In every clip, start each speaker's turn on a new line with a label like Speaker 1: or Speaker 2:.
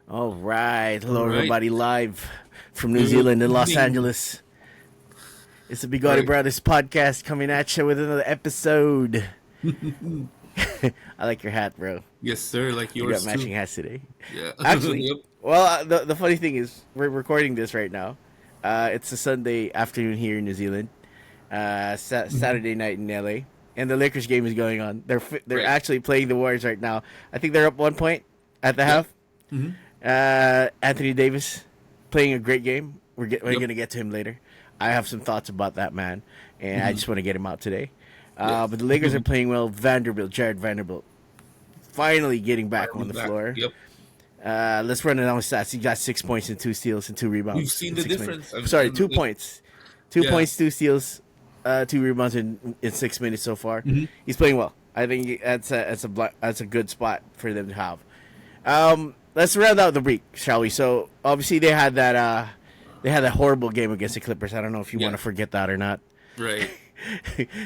Speaker 1: All right.
Speaker 2: All
Speaker 1: Hello,
Speaker 2: right.
Speaker 1: everybody, live from New
Speaker 2: Good
Speaker 1: Zealand and Los
Speaker 2: evening.
Speaker 1: Angeles. It's the
Speaker 2: All
Speaker 1: Bigote
Speaker 2: right.
Speaker 1: Brothers podcast coming at you with another episode. I like your hat, bro.
Speaker 2: Yes, sir. Like
Speaker 1: We got
Speaker 2: yours
Speaker 1: matching
Speaker 2: too.
Speaker 1: hats today.
Speaker 2: Yeah.
Speaker 1: Actually,
Speaker 2: Yep.
Speaker 1: well, the funny thing is, we're recording this right now. It's a Sunday afternoon here in New Zealand.
Speaker 2: Mhm.
Speaker 1: Saturday night in LA, and the Lakers game is going on. They're
Speaker 2: Right.
Speaker 1: actually playing the Warriors right now. I think they're up 1 point at the
Speaker 2: Yep.
Speaker 1: half.
Speaker 2: hmm
Speaker 1: Anthony Davis playing a great game. We're
Speaker 2: Yep.
Speaker 1: gonna get to him later. I have some thoughts about that man, and I
Speaker 2: hmm
Speaker 1: just want to get him out today.
Speaker 2: Yes.
Speaker 1: But the Lakers are playing well. Jared Vanderbilt, finally getting back on
Speaker 2: Finally
Speaker 1: the
Speaker 2: back.
Speaker 1: floor.
Speaker 2: Yep.
Speaker 1: Let's run it down with stats. He got 6 points and 2 steals and two
Speaker 2: We've
Speaker 1: rebounds
Speaker 2: seen
Speaker 1: in
Speaker 2: the
Speaker 1: 6 minutes.
Speaker 2: difference. I've,
Speaker 1: Sorry,
Speaker 2: and,
Speaker 1: two
Speaker 2: like,
Speaker 1: points, two
Speaker 2: yeah.
Speaker 1: points, 2 steals, 2 rebounds in 6 minutes so far.
Speaker 2: hmm
Speaker 1: He's playing well. I think that's a good spot for them to have. Let's round out the week, shall we? So obviously they had that horrible game against the Clippers. I don't know if you want
Speaker 2: Yeah.
Speaker 1: to forget that or not.
Speaker 2: Right.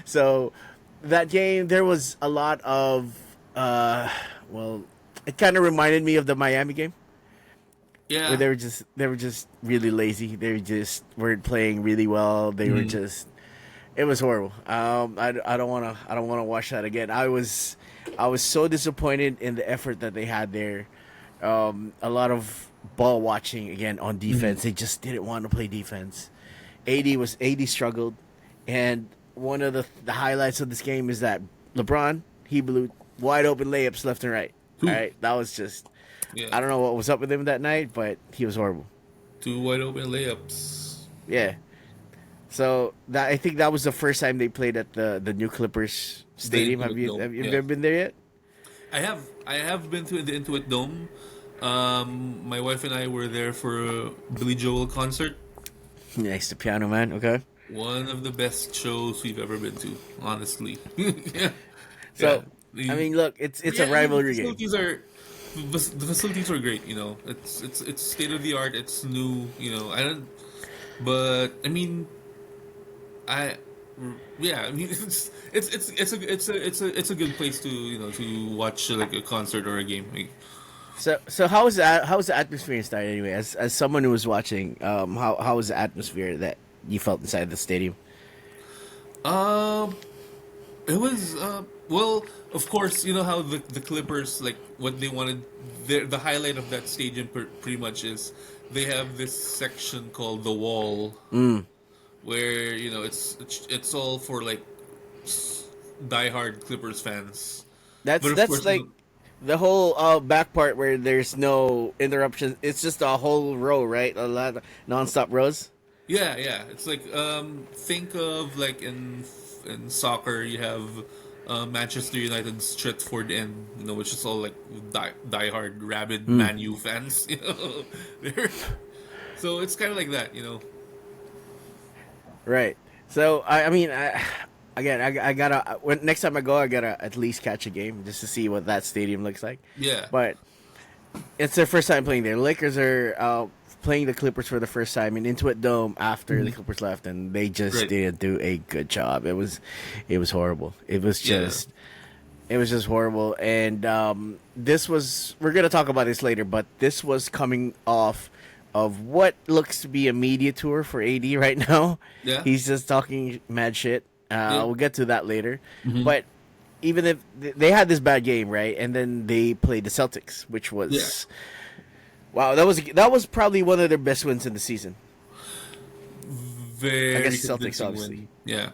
Speaker 1: So that game, there was a lot of well, it kind of reminded me of the Miami game where
Speaker 2: Yeah.
Speaker 1: they were just really lazy. They just weren't playing really well. They were
Speaker 2: hmm
Speaker 1: just it was horrible. I don't want to watch that again. I was so disappointed in the effort that they had there. A lot of ball watching again on
Speaker 2: hmm
Speaker 1: defense. They just didn't want to play defense. AD struggled, and one of the highlights of this game is that LeBron he blew wide open layups left and right. All
Speaker 2: Two.
Speaker 1: right, that was just
Speaker 2: Yeah.
Speaker 1: I don't know what was up with him that night, but he was horrible.
Speaker 2: Two wide open layups.
Speaker 1: Yeah. So that I think that was the first time they played at the new Clippers
Speaker 2: The
Speaker 1: stadium. Have
Speaker 2: Intuit
Speaker 1: you
Speaker 2: Dome.
Speaker 1: have you
Speaker 2: Yeah.
Speaker 1: ever been there yet?
Speaker 2: I have been to the Intuit Dome. My wife and I were there for a Billy Joel concert.
Speaker 1: Nice, the piano man. Okay.
Speaker 2: One of the best shows we've ever been to, honestly. Yeah, yeah.
Speaker 1: So I mean, look, it's a
Speaker 2: Yeah, I mean,
Speaker 1: rivalry game.
Speaker 2: the facilities are great. It's state of the art. It's new. I don't. But I mean, I yeah. I mean, it's a good place to to watch like a concert or a game. Like,
Speaker 1: So how was the atmosphere inside anyway? As someone who was watching, how was the atmosphere that you felt inside the stadium?
Speaker 2: um, it was well, of course, you know how the Clippers like what they wanted. The highlight of that stadium pretty much is they have this section called the Wall,
Speaker 1: Mm.
Speaker 2: where it's all for like diehard Clippers fans.
Speaker 1: That's
Speaker 2: But of
Speaker 1: that's
Speaker 2: course,
Speaker 1: like the whole back part where there's no interruptions. It's just a whole row, right? A lot of nonstop rows.
Speaker 2: yeah, yeah. It's like think of like in soccer you have Manchester United's Stretford End, which is all like diehard rabid
Speaker 1: Mm.
Speaker 2: Man U fans. They're, so it's kind of like that.
Speaker 1: Right. So I mean, again, I gotta when next time I go, I gotta at least catch a game just to see what that stadium looks like.
Speaker 2: Yeah.
Speaker 1: But it's their first time playing there. Lakers are playing the Clippers for the first time in Intuit Dome after the
Speaker 2: Mhm.
Speaker 1: Clippers left, and they just
Speaker 2: Right.
Speaker 1: didn't do a good job. It was horrible.
Speaker 2: Yeah.
Speaker 1: It was just horrible. And this was we're gonna talk about this later, but this was coming off of what looks to be a media tour for AD right now.
Speaker 2: Yeah.
Speaker 1: He's just talking mad shit.
Speaker 2: Yeah.
Speaker 1: We'll get to that later,
Speaker 2: hmm
Speaker 1: but even if they had this bad game, right, and then they played the Celtics, which
Speaker 2: Yeah.
Speaker 1: was wow, that was probably one of their best wins in the season. I
Speaker 2: Very
Speaker 1: guess Celtics,
Speaker 2: convincing
Speaker 1: obviously.
Speaker 2: win. Yeah.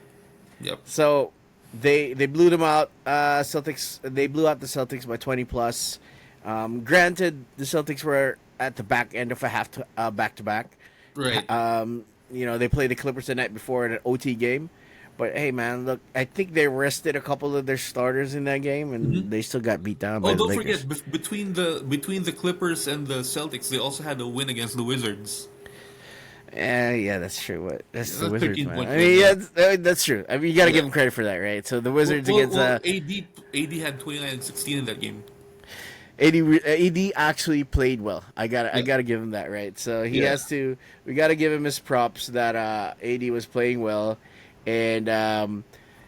Speaker 2: Yep.
Speaker 1: So they blew them out. Celtics they blew out the Celtics by 20 plus. Granted, the Celtics were at the back end of a back to back.
Speaker 2: Right.
Speaker 1: They played the Clippers the night before in an OT game. But hey, man, look, I think they rested a couple of their starters in that game,
Speaker 2: hmm
Speaker 1: and they still got beat down by
Speaker 2: Oh,
Speaker 1: the
Speaker 2: don't
Speaker 1: Lakers.
Speaker 2: forget between the Clippers and the Celtics, they also had a win against the Wizards.
Speaker 1: Yeah, that's true. What that's the
Speaker 2: A
Speaker 1: Wizards,
Speaker 2: 13
Speaker 1: man.
Speaker 2: point
Speaker 1: I
Speaker 2: win.
Speaker 1: mean,
Speaker 2: Yeah.
Speaker 1: yeah, that's true. I mean, you got to give
Speaker 2: Yeah.
Speaker 1: them credit for that, right? So the
Speaker 2: Well,
Speaker 1: Wizards
Speaker 2: well,
Speaker 1: against
Speaker 2: well AD had 29 and 16 in that game.
Speaker 1: AD actually played well. I
Speaker 2: Yeah.
Speaker 1: gotta give him that, right? So he
Speaker 2: Yeah.
Speaker 1: has to. We got to give him his props that AD was playing well, and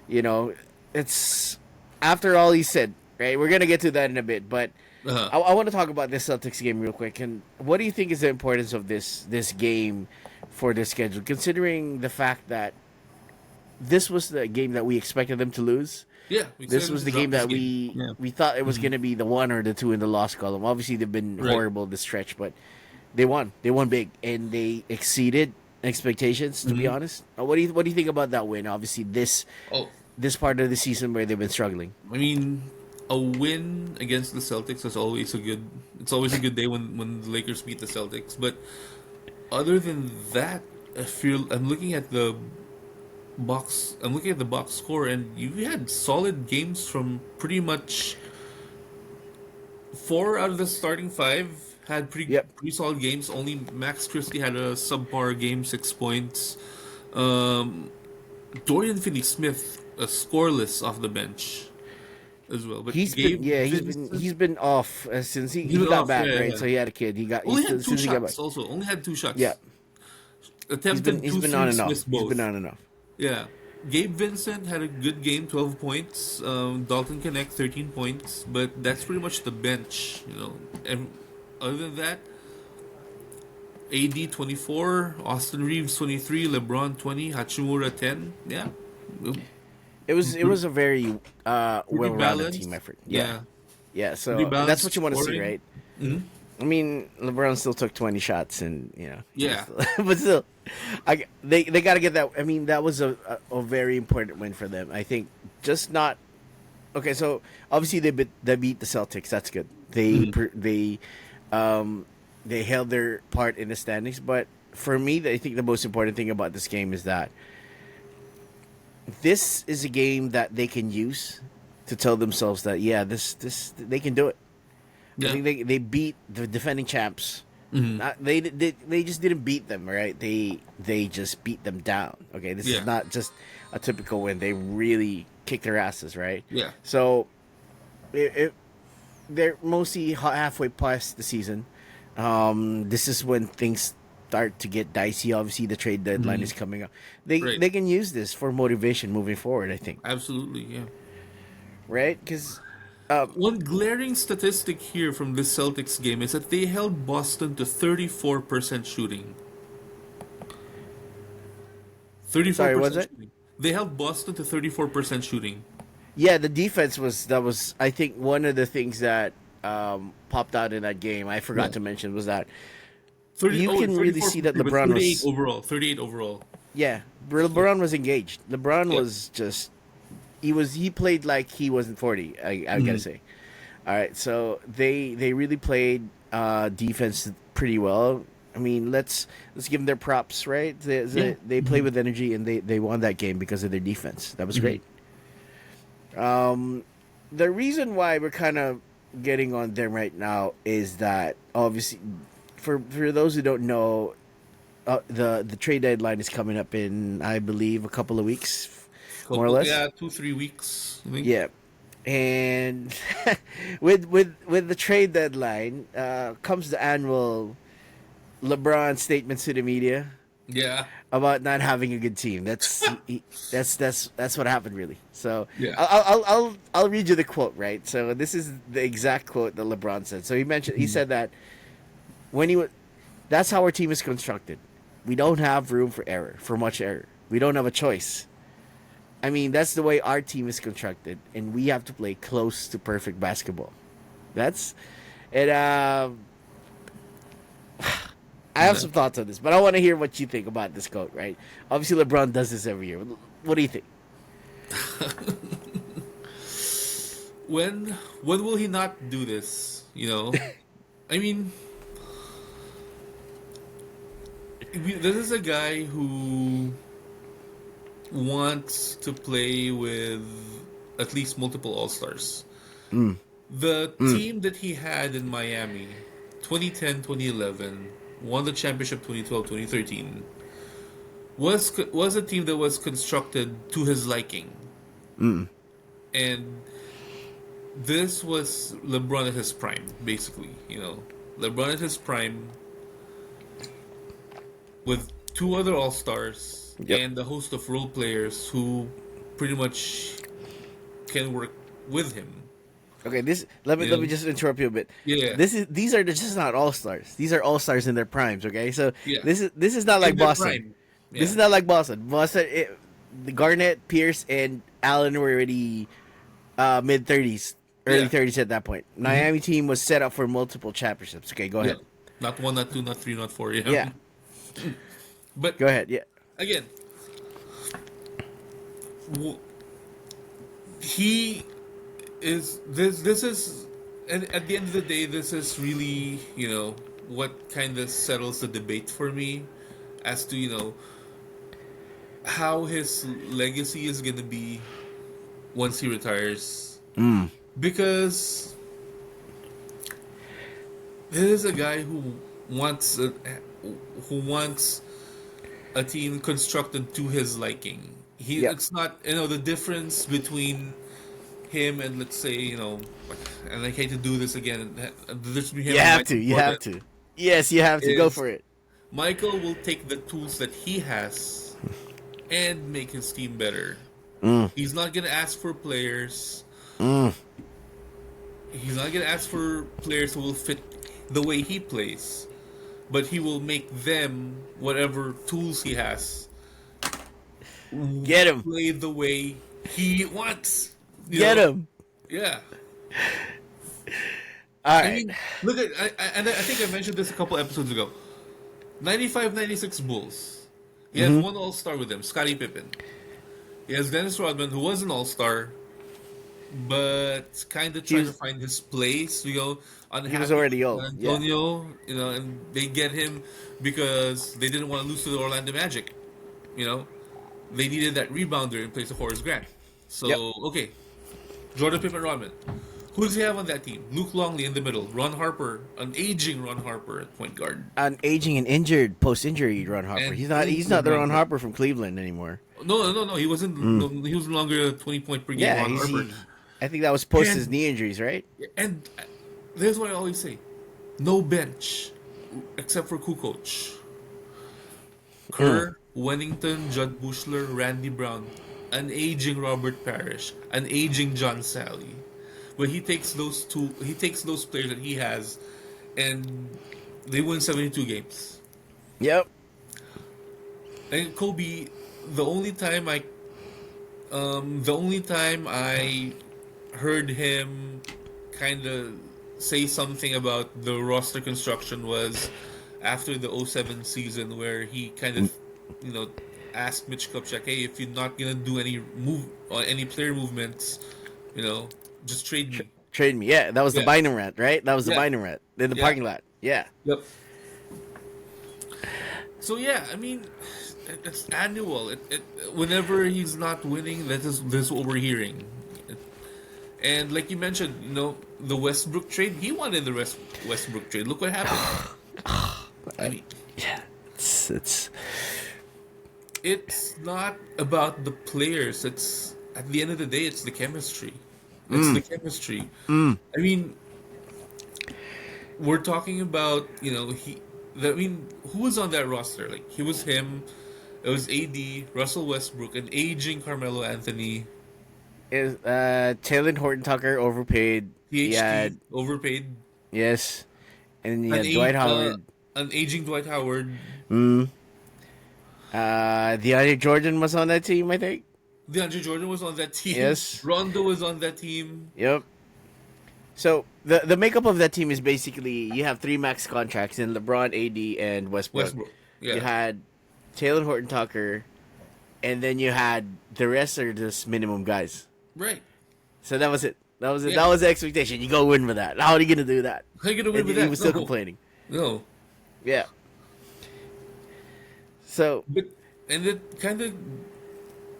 Speaker 1: you know, it's after all he said, right? We're gonna get to that in a bit, but
Speaker 2: Uh-huh.
Speaker 1: I want to talk about this Celtics game real quick. And what do you think is the importance of this game for their schedule, considering the fact that this was the game that we expected them to lose?
Speaker 2: Yeah, we
Speaker 1: This
Speaker 2: expected them
Speaker 1: was
Speaker 2: to
Speaker 1: the
Speaker 2: drop
Speaker 1: game
Speaker 2: this
Speaker 1: that
Speaker 2: game.
Speaker 1: we
Speaker 2: Yeah.
Speaker 1: we thought it was
Speaker 2: Hmm.
Speaker 1: going to be the one or the two in the loss column. Obviously, they've been
Speaker 2: Right.
Speaker 1: horrible this stretch, but they won. They won big, and they exceeded expectations. To be
Speaker 2: Hmm.
Speaker 1: honest, what do you think about that win? Obviously,
Speaker 2: Oh,
Speaker 1: this part of the season where they've been struggling.
Speaker 2: I mean, a win against the Celtics is always a good. It's always a good day when the Lakers beat the Celtics. But other than that, I feel I'm looking at the box. I'm looking at the box score, and you had solid games from pretty much four out of the starting five had
Speaker 1: Yep,
Speaker 2: pretty solid games. Only Max Christie had a subpar game, 6 points. Um, Dorian Finney-Smith scoreless off the bench as well. But
Speaker 1: he's been
Speaker 2: Gabe
Speaker 1: yeah
Speaker 2: Vincent,
Speaker 1: he's been off since he,
Speaker 2: he
Speaker 1: he
Speaker 2: was
Speaker 1: got
Speaker 2: off.
Speaker 1: back,
Speaker 2: Yeah,
Speaker 1: right.
Speaker 2: yeah.
Speaker 1: So he had a kid. He
Speaker 2: Only had
Speaker 1: still,
Speaker 2: two
Speaker 1: since he got back.
Speaker 2: shots. Also, only had two
Speaker 1: Yeah,
Speaker 2: shots. Attempted
Speaker 1: he's
Speaker 2: two
Speaker 1: been on
Speaker 2: threes,
Speaker 1: and off.
Speaker 2: missed
Speaker 1: He's been
Speaker 2: both.
Speaker 1: on and off.
Speaker 2: Yeah. Gabe Vincent had a good game, 12 points. Dalton Connect, 13 points. But that's pretty much the bench, you know. And other than that, AD 24, Austin Reeves 23, LeBron 20, Hachimura 10. Yeah.
Speaker 1: It was a very
Speaker 2: Pretty
Speaker 1: well-rounded team
Speaker 2: balanced.
Speaker 1: effort. Yeah,
Speaker 2: Yeah.
Speaker 1: yeah.
Speaker 2: Pretty
Speaker 1: So that's
Speaker 2: balanced
Speaker 1: what you want to see,
Speaker 2: scoring.
Speaker 1: right?
Speaker 2: Hmm.
Speaker 1: I mean, LeBron still took 20 shots, and
Speaker 2: Yeah.
Speaker 1: but still, they got to get that. I mean, that was a very important win for them. I think just not okay. So obviously they beat the Celtics. That's good.
Speaker 2: Mhm.
Speaker 1: They held their part in the standings. But for me, I think the most important thing about this game is that this is a game that they can use to tell themselves that this they can do it. I
Speaker 2: Yeah.
Speaker 1: think they beat the defending champs.
Speaker 2: Hmm.
Speaker 1: They just didn't beat them, right? They just beat them down. Okay, this
Speaker 2: Yeah.
Speaker 1: is not just a typical win. They really kicked their asses, right?
Speaker 2: Yeah.
Speaker 1: So they're mostly halfway past the season. This is when things start to get dicey. Obviously, the trade deadline is coming up. They
Speaker 2: Right.
Speaker 1: they can use this for motivation moving forward. I think,
Speaker 2: Absolutely, yeah.
Speaker 1: right? Because
Speaker 2: One glaring statistic here from this Celtics game is that they held Boston to 34% shooting.
Speaker 1: sorry, was
Speaker 2: 34%
Speaker 1: it?
Speaker 2: shooting. They held Boston to 34% shooting.
Speaker 1: Yeah, the defense was I think one of the things that popped out in that game. I forgot
Speaker 2: Yeah.
Speaker 1: to mention was that
Speaker 2: 30,
Speaker 1: you
Speaker 2: oh,
Speaker 1: can really
Speaker 2: 34,
Speaker 1: see that
Speaker 2: but
Speaker 1: LeBron
Speaker 2: 38
Speaker 1: was
Speaker 2: overall. 38 overall.
Speaker 1: yeah, LeBron was engaged. LeBron
Speaker 2: Yeah.
Speaker 1: was just he played like he wasn't 40. I gotta say. All right, so they really played defense pretty well. I mean, let's give them their props, right? They played with energy and they won that game because of their defense. That was great. The reason why we're kind of getting on them right now is that obviously, for those who don't know, the trade deadline is coming up in I believe a couple of weeks, more or less.
Speaker 2: Yeah, 2-3 weeks, I think.
Speaker 1: Yeah, and with the trade deadline comes the annual LeBron statements to the media
Speaker 2: Yeah.
Speaker 1: about not having a good team. That's what happened really. So
Speaker 2: Yeah.
Speaker 1: I'll read you the quote, right? So this is the exact quote that LeBron said. So he said that when that's how our team is constructed. We don't have room for much error. We don't have a choice. I mean, that's the way our team is constructed, and we have to play close to perfect basketball. That's it. I have some thoughts on this, but I want to hear what you think about this quote, right? Obviously, LeBron does this every year. What do you think?
Speaker 2: When will he not do this? You know, I mean, this is a guy who wants to play with at least multiple All Stars. The team that he had in Miami, 2010, 2011, won the championship 2012, 2013, was a team that was constructed to his liking. And this was LeBron at his prime, basically. You know, LeBron at his prime with two other All Stars
Speaker 1: Yep.
Speaker 2: and a host of role players who pretty much can work with him.
Speaker 1: Okay, this let me
Speaker 2: You know?
Speaker 1: just interrupt you a bit.
Speaker 2: Yeah,
Speaker 1: These are just not all stars. These are all stars in their primes. Okay, so
Speaker 2: yeah,
Speaker 1: this is not
Speaker 2: in
Speaker 1: like
Speaker 2: their
Speaker 1: Boston.
Speaker 2: prime.
Speaker 1: This
Speaker 2: Yeah,
Speaker 1: is not like Boston. The Garnett, Pierce, and Allen were already mid 30s, early
Speaker 2: yeah,
Speaker 1: 30s at that point.
Speaker 2: hmm,
Speaker 1: Miami team was set up for multiple championships. Okay, go
Speaker 2: yeah.
Speaker 1: ahead.
Speaker 2: Not one, not two, not three, not four. Yeah,
Speaker 1: Yeah,
Speaker 2: but
Speaker 1: go ahead. Yeah.
Speaker 2: again, w- he is this. This is, and at the end of the day, this is really what kind of settles the debate for me as to how his legacy is gonna be once he retires.
Speaker 1: Mm.
Speaker 2: Because this is a guy wants a, who wants a team constructed to his liking.
Speaker 1: Yep.
Speaker 2: It's not the difference between him and, let's say, and I hate to do this again. The difference between him
Speaker 1: You
Speaker 2: and
Speaker 1: have to.
Speaker 2: Michael
Speaker 1: You have
Speaker 2: Jordan
Speaker 1: to. Yes, you have to go
Speaker 2: is
Speaker 1: for it.
Speaker 2: Michael will take the tools that he has and make his team better.
Speaker 1: Mm.
Speaker 2: He's not gonna ask for players.
Speaker 1: Mm.
Speaker 2: He's not gonna ask for players who will fit the way he plays, but he will make them whatever tools he has
Speaker 1: Get him.
Speaker 2: play the way he wants. You
Speaker 1: Get
Speaker 2: know?
Speaker 1: him.
Speaker 2: Yeah.
Speaker 1: All
Speaker 2: I
Speaker 1: right.
Speaker 2: mean, look at and I think I mentioned this a couple episodes ago. 95-96 Bulls. He has
Speaker 1: Mm-hmm.
Speaker 2: one All Star with them, Scottie Pippen. He has Dennis Rodman, who was an All Star, but kind of
Speaker 1: He
Speaker 2: trying to
Speaker 1: was
Speaker 2: find his place.
Speaker 1: he was
Speaker 2: Unhappy
Speaker 1: already
Speaker 2: with
Speaker 1: old.
Speaker 2: San
Speaker 1: Yeah.
Speaker 2: Antonio. And they get him because they didn't want to lose to the Orlando Magic. You know, they needed that rebounder in place of Horace Grant.
Speaker 1: Yep.
Speaker 2: So okay, Jordan Pippen, Rodman. Who does he have on that team? Luke Longley in the middle. Ron Harper, an aging Ron Harper at point guard,
Speaker 1: An aging and injured post-injury Ron Harper.
Speaker 2: and
Speaker 1: He's not
Speaker 2: injured
Speaker 1: the
Speaker 2: Ron
Speaker 1: Ron
Speaker 2: Harper.
Speaker 1: Harper from Cleveland anymore.
Speaker 2: No. He wasn't.
Speaker 1: Mm.
Speaker 2: No, he was no longer a 20 point per game
Speaker 1: Yeah,
Speaker 2: Ron Harper.
Speaker 1: I think that was post his
Speaker 2: And
Speaker 1: knee injuries, right?
Speaker 2: and there's what I always say: no bench except for Kukoc,
Speaker 1: Mm.
Speaker 2: Kerr, Wennington, Judd Bushler, Randy Brown, an aging Robert Parrish, an aging John Sally. But he takes those players that he has, and they win 72 games.
Speaker 1: Yep.
Speaker 2: And Kobe, the only time I heard him kind of say something about the roster construction was after the '07 season, where he kind of, you know, asked Mitch Kupchak, "Hey, if you're not gonna do any move or any player movements, just trade me."
Speaker 1: Trade me. Yeah, that was the
Speaker 2: Yeah,
Speaker 1: Bynum rant, right? That was the
Speaker 2: yeah,
Speaker 1: Bynum rant in the
Speaker 2: yeah.
Speaker 1: parking lot. Yeah.
Speaker 2: Yep. So yeah, I mean, it's annual. Whenever he's not winning, this is what we're hearing. And like you mentioned, the Westbrook trade. He wanted the Westbrook trade. Look what happened. I mean,
Speaker 1: Yeah. It's
Speaker 2: it's not about the players. It's at the end of the day, it's the chemistry. It's the chemistry. I mean, we're talking about who was on that roster? Like he was him. It was AD, Russell Westbrook, an aging Carmelo Anthony,
Speaker 1: is Taylor Horton Tucker overpaid. He
Speaker 2: THT,
Speaker 1: had
Speaker 2: overpaid,
Speaker 1: yes, and he
Speaker 2: an
Speaker 1: had Dwight Howard.
Speaker 2: aging Dwight Howard.
Speaker 1: Mm. DeAndre Jordan was on that team, I think.
Speaker 2: DeAndre Jordan was on that team.
Speaker 1: Yes.
Speaker 2: Rondo was on that team.
Speaker 1: Yep. So the makeup of that team is basically you have three max contracts in LeBron, AD, and Westbrook.
Speaker 2: Westbrook.
Speaker 1: You
Speaker 2: Yeah.
Speaker 1: had Taylor Horton Tucker, and then you had the rest are just minimum guys.
Speaker 2: Right.
Speaker 1: So that was it. That was it.
Speaker 2: Yeah.
Speaker 1: That was the expectation. You go win with that. How are you gonna do that?
Speaker 2: How you gonna win
Speaker 1: And
Speaker 2: with
Speaker 1: he
Speaker 2: that?
Speaker 1: was still
Speaker 2: No.
Speaker 1: complaining.
Speaker 2: No.
Speaker 1: Yeah. So
Speaker 2: But and it kind of,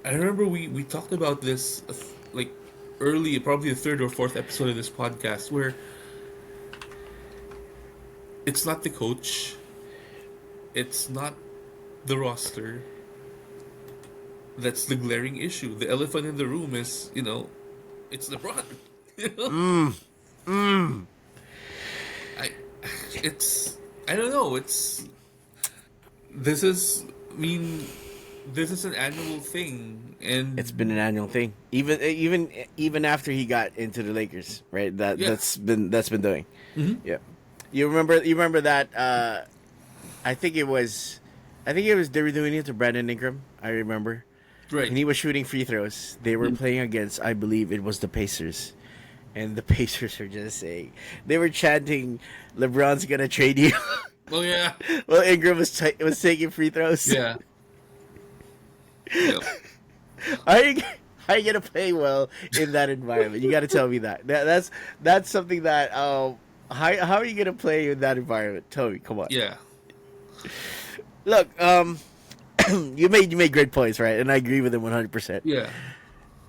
Speaker 2: I remember we talked about this like early, probably the third or fourth episode of this podcast, where it's not the coach, it's not the roster. That's the glaring issue. The elephant in the room is, it's LeBron. You know? I, it's, I don't know. This is, I mean, this is an annual thing, and
Speaker 1: It's been an annual thing. Even after he got into the Lakers, right?
Speaker 2: yeah,
Speaker 1: That's been doing.
Speaker 2: hmm
Speaker 1: Yeah. You remember that I think it was they were doing it to Brandon Ingram, I remember.
Speaker 2: right.
Speaker 1: And he was shooting free throws. They were playing against, I believe it was the Pacers. And the Pacers are just saying, they were chanting, LeBron's gonna trade you.
Speaker 2: Oh yeah,
Speaker 1: Well, Ingram was taking free throws.
Speaker 2: yeah, yep.
Speaker 1: How are you, how are you gonna play well in that environment? You got to tell me that. That's something that how are you gonna play in that environment? Tell me, come on.
Speaker 2: Yeah,
Speaker 1: Look, you made great points, right? And I agree with him 100%.
Speaker 2: yeah.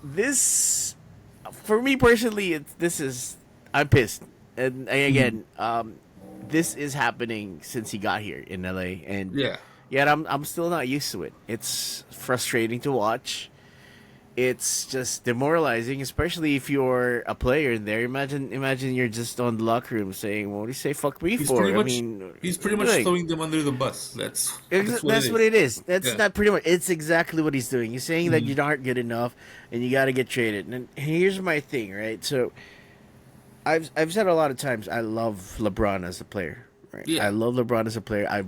Speaker 1: This, for me personally, this is, I'm pissed. And again, this is happening since he got here in LA, and
Speaker 2: Yeah.
Speaker 1: yet I'm still not used to it. It's frustrating to watch. It's just demoralizing, especially if you're a player in there. Imagine you're just on the locker room saying, "What do you say? Fuck me
Speaker 2: He's
Speaker 1: for?"
Speaker 2: pretty
Speaker 1: I
Speaker 2: much
Speaker 1: mean,
Speaker 2: he's
Speaker 1: what are
Speaker 2: pretty
Speaker 1: you
Speaker 2: much
Speaker 1: doing?
Speaker 2: throwing them under the bus. That's what it
Speaker 1: That's
Speaker 2: is.
Speaker 1: what it is. That's
Speaker 2: Yeah.
Speaker 1: not pretty much. It's exactly what he's doing. He's saying that
Speaker 2: Mhm.
Speaker 1: you aren't good enough, and you got to get traded. And here's my thing, right? So I've said a lot of times I love LeBron as a player. Right? I
Speaker 2: Yeah.
Speaker 1: love LeBron as a player.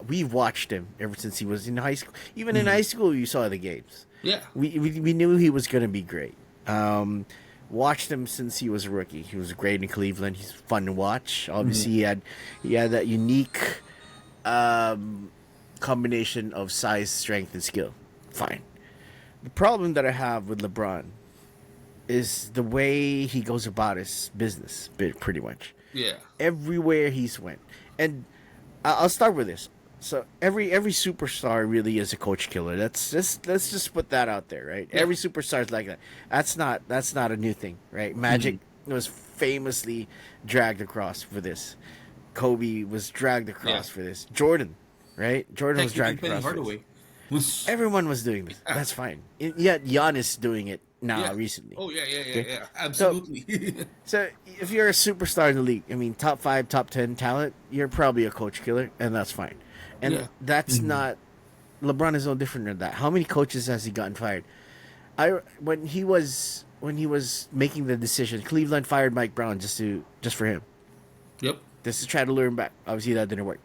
Speaker 1: We've watched him ever since he was in high school. Even in high school, you saw the games.
Speaker 2: Yeah.
Speaker 1: We knew he was going to be great. Watched him since he was a rookie. He was great in Cleveland. He's fun to watch. Obviously, he had that unique combination of size, strength, and skill. Fine. The problem that I have with LeBron is the way he goes about his business, pretty much.
Speaker 2: Yeah.
Speaker 1: Everywhere he's went, and I'll start with this. So every superstar really is a coach killer. Let's just put that out there, right?
Speaker 2: Yeah.
Speaker 1: Every superstar is like that. That's not a new thing, right? Magic was famously dragged across for this. Kobe was dragged across
Speaker 2: Yeah.
Speaker 1: for this. Jordan, right? Jordan was
Speaker 2: Heck, even
Speaker 1: dragged
Speaker 2: Penny
Speaker 1: across for this.
Speaker 2: Hardaway was.
Speaker 1: Everyone was doing this. That's fine. Yet Giannis doing it now
Speaker 2: Yeah.
Speaker 1: recently.
Speaker 2: Oh yeah, yeah, yeah,
Speaker 1: Okay?
Speaker 2: yeah. Absolutely.
Speaker 1: So if you're a superstar in the league, I mean, top 5, top 10 talent, you're probably a coach killer, and that's fine. And
Speaker 2: Yeah.
Speaker 1: that's not. LeBron is no different than that. How many coaches has he gotten fired? When he was making the decision, Cleveland fired Mike Brown just for him,
Speaker 2: Yep.
Speaker 1: just to try to lure him back. Obviously, that didn't work.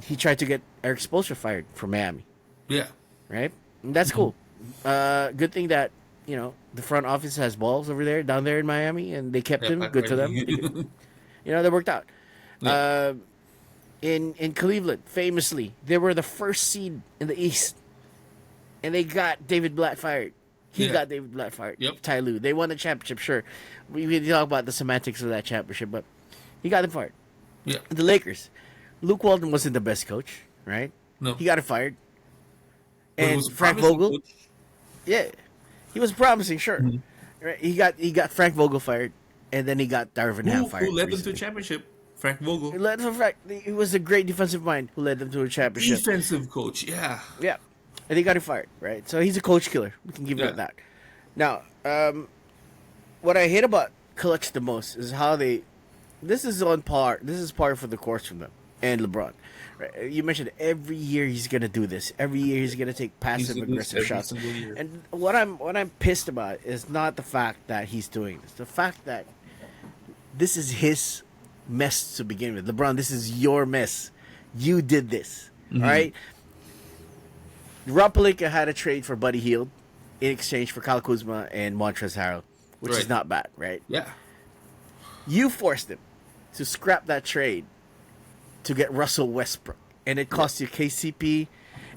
Speaker 1: He tried to get Eric Spoelstra fired from Miami,
Speaker 2: Yeah.
Speaker 1: right? And that's cool. Good thing that the front office has balls over there, down there in Miami, and they kept
Speaker 2: Yeah.
Speaker 1: him.
Speaker 2: Pat
Speaker 1: Good for
Speaker 2: Riley.
Speaker 1: them. They worked out.
Speaker 2: Yeah.
Speaker 1: In Cleveland, famously, they were the first seed in the East, and they got David Blatt fired. He
Speaker 2: Yeah.
Speaker 1: got David Blatt fired.
Speaker 2: Yep.
Speaker 1: Ty Lue. They won the championship, sure. We talk about the semantics of that championship, but he got them fired.
Speaker 2: Yeah.
Speaker 1: The Lakers, Luke Walton wasn't the best coach, right?
Speaker 2: No.
Speaker 1: He got it fired.
Speaker 2: But it
Speaker 1: And
Speaker 2: was a
Speaker 1: Frank
Speaker 2: promising
Speaker 1: Vogel,
Speaker 2: coach.
Speaker 1: yeah, he was promising, sure. Right? He got Frank Vogel fired, and then he got Darvin Ham fired.
Speaker 2: Who led them to a
Speaker 1: recently.
Speaker 2: championship? Frank Vogel.
Speaker 1: He led them he was a great defensive mind who led them to a championship.
Speaker 2: Defensive coach. Yeah.
Speaker 1: Yeah, and he got him fired, right? So he's a coach killer. We can give
Speaker 2: Yeah.
Speaker 1: him that. Now, what I hate about Clutch the most is how they. This is on par. This is par for the course from them and LeBron. Right? You mentioned every year he's gonna do this. Every year he's gonna take passive
Speaker 2: gonna do this
Speaker 1: aggressive
Speaker 2: every
Speaker 1: shots.
Speaker 2: single year.
Speaker 1: And what I'm pissed about is not the fact that he's doing this. The fact that this is his mess to begin with. LeBron, this is your mess. You did this. All right. Rob Pelinka had a trade for Buddy Hield in exchange for Kyle Kuzma and Montrezl Harrell, which is
Speaker 2: Right.
Speaker 1: not bad, right?
Speaker 2: Yeah.
Speaker 1: You forced him to scrap that trade to get Russell Westbrook, and it cost you KCP,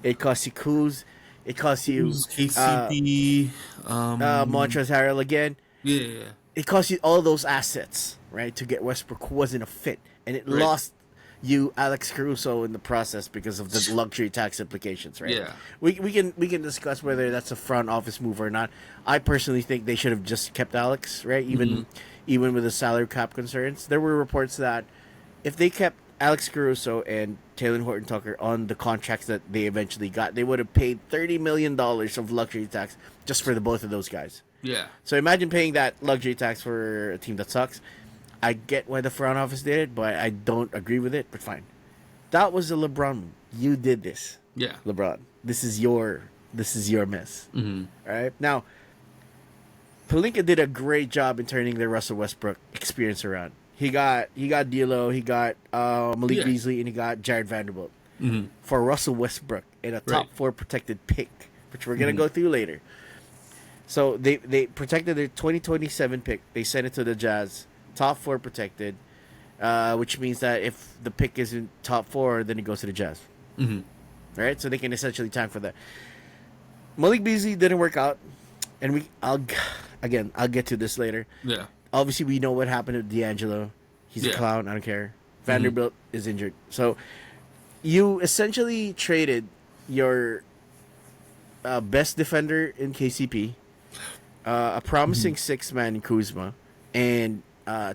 Speaker 1: it cost you Kuz, it cost you
Speaker 2: KCP.
Speaker 1: Montrezl Harrell again.
Speaker 2: Yeah.
Speaker 1: It cost you all those assets, right, to get Westbrook, who wasn't a fit, and it
Speaker 2: Right.
Speaker 1: lost you Alex Caruso in the process because of the luxury tax implications, right?
Speaker 2: Yeah.
Speaker 1: We can discuss whether that's a front office move or not. I personally think they should have just kept Alex, right? Even with the salary cap concerns, there were reports that if they kept Alex Caruso and Taylor Horton Tucker on the contracts that they eventually got, they would have paid $30 million of luxury tax just for the both of those guys.
Speaker 2: Yeah.
Speaker 1: So imagine paying that luxury tax for a team that sucks. I get why the front office did it, but I don't agree with it. But fine, that was a LeBron move. You did this,
Speaker 2: Yeah.
Speaker 1: LeBron. this is your mess. All right. Now, Palinka did a great job in turning the Russell Westbrook experience around. He got D'Lo, he got Malik
Speaker 2: Yeah.
Speaker 1: Beasley, and he got Jared Vanderbilt for Russell Westbrook in a top
Speaker 2: Right.
Speaker 1: four protected pick, which we're gonna go through later. So they protected their 2027 pick. They sent it to the Jazz, top four protected, which means that if the pick isn't top four, then it goes to the Jazz. All right, so they can essentially tank for that. Malik Beasley didn't work out, and I'll get to this later.
Speaker 2: Yeah.
Speaker 1: Obviously, we know what happened to D'Angelo. He's a
Speaker 2: Yeah.
Speaker 1: clown. I don't care. Vanderbilt is injured. So you essentially traded your best defender in KCP, a promising six man in Kuzma, and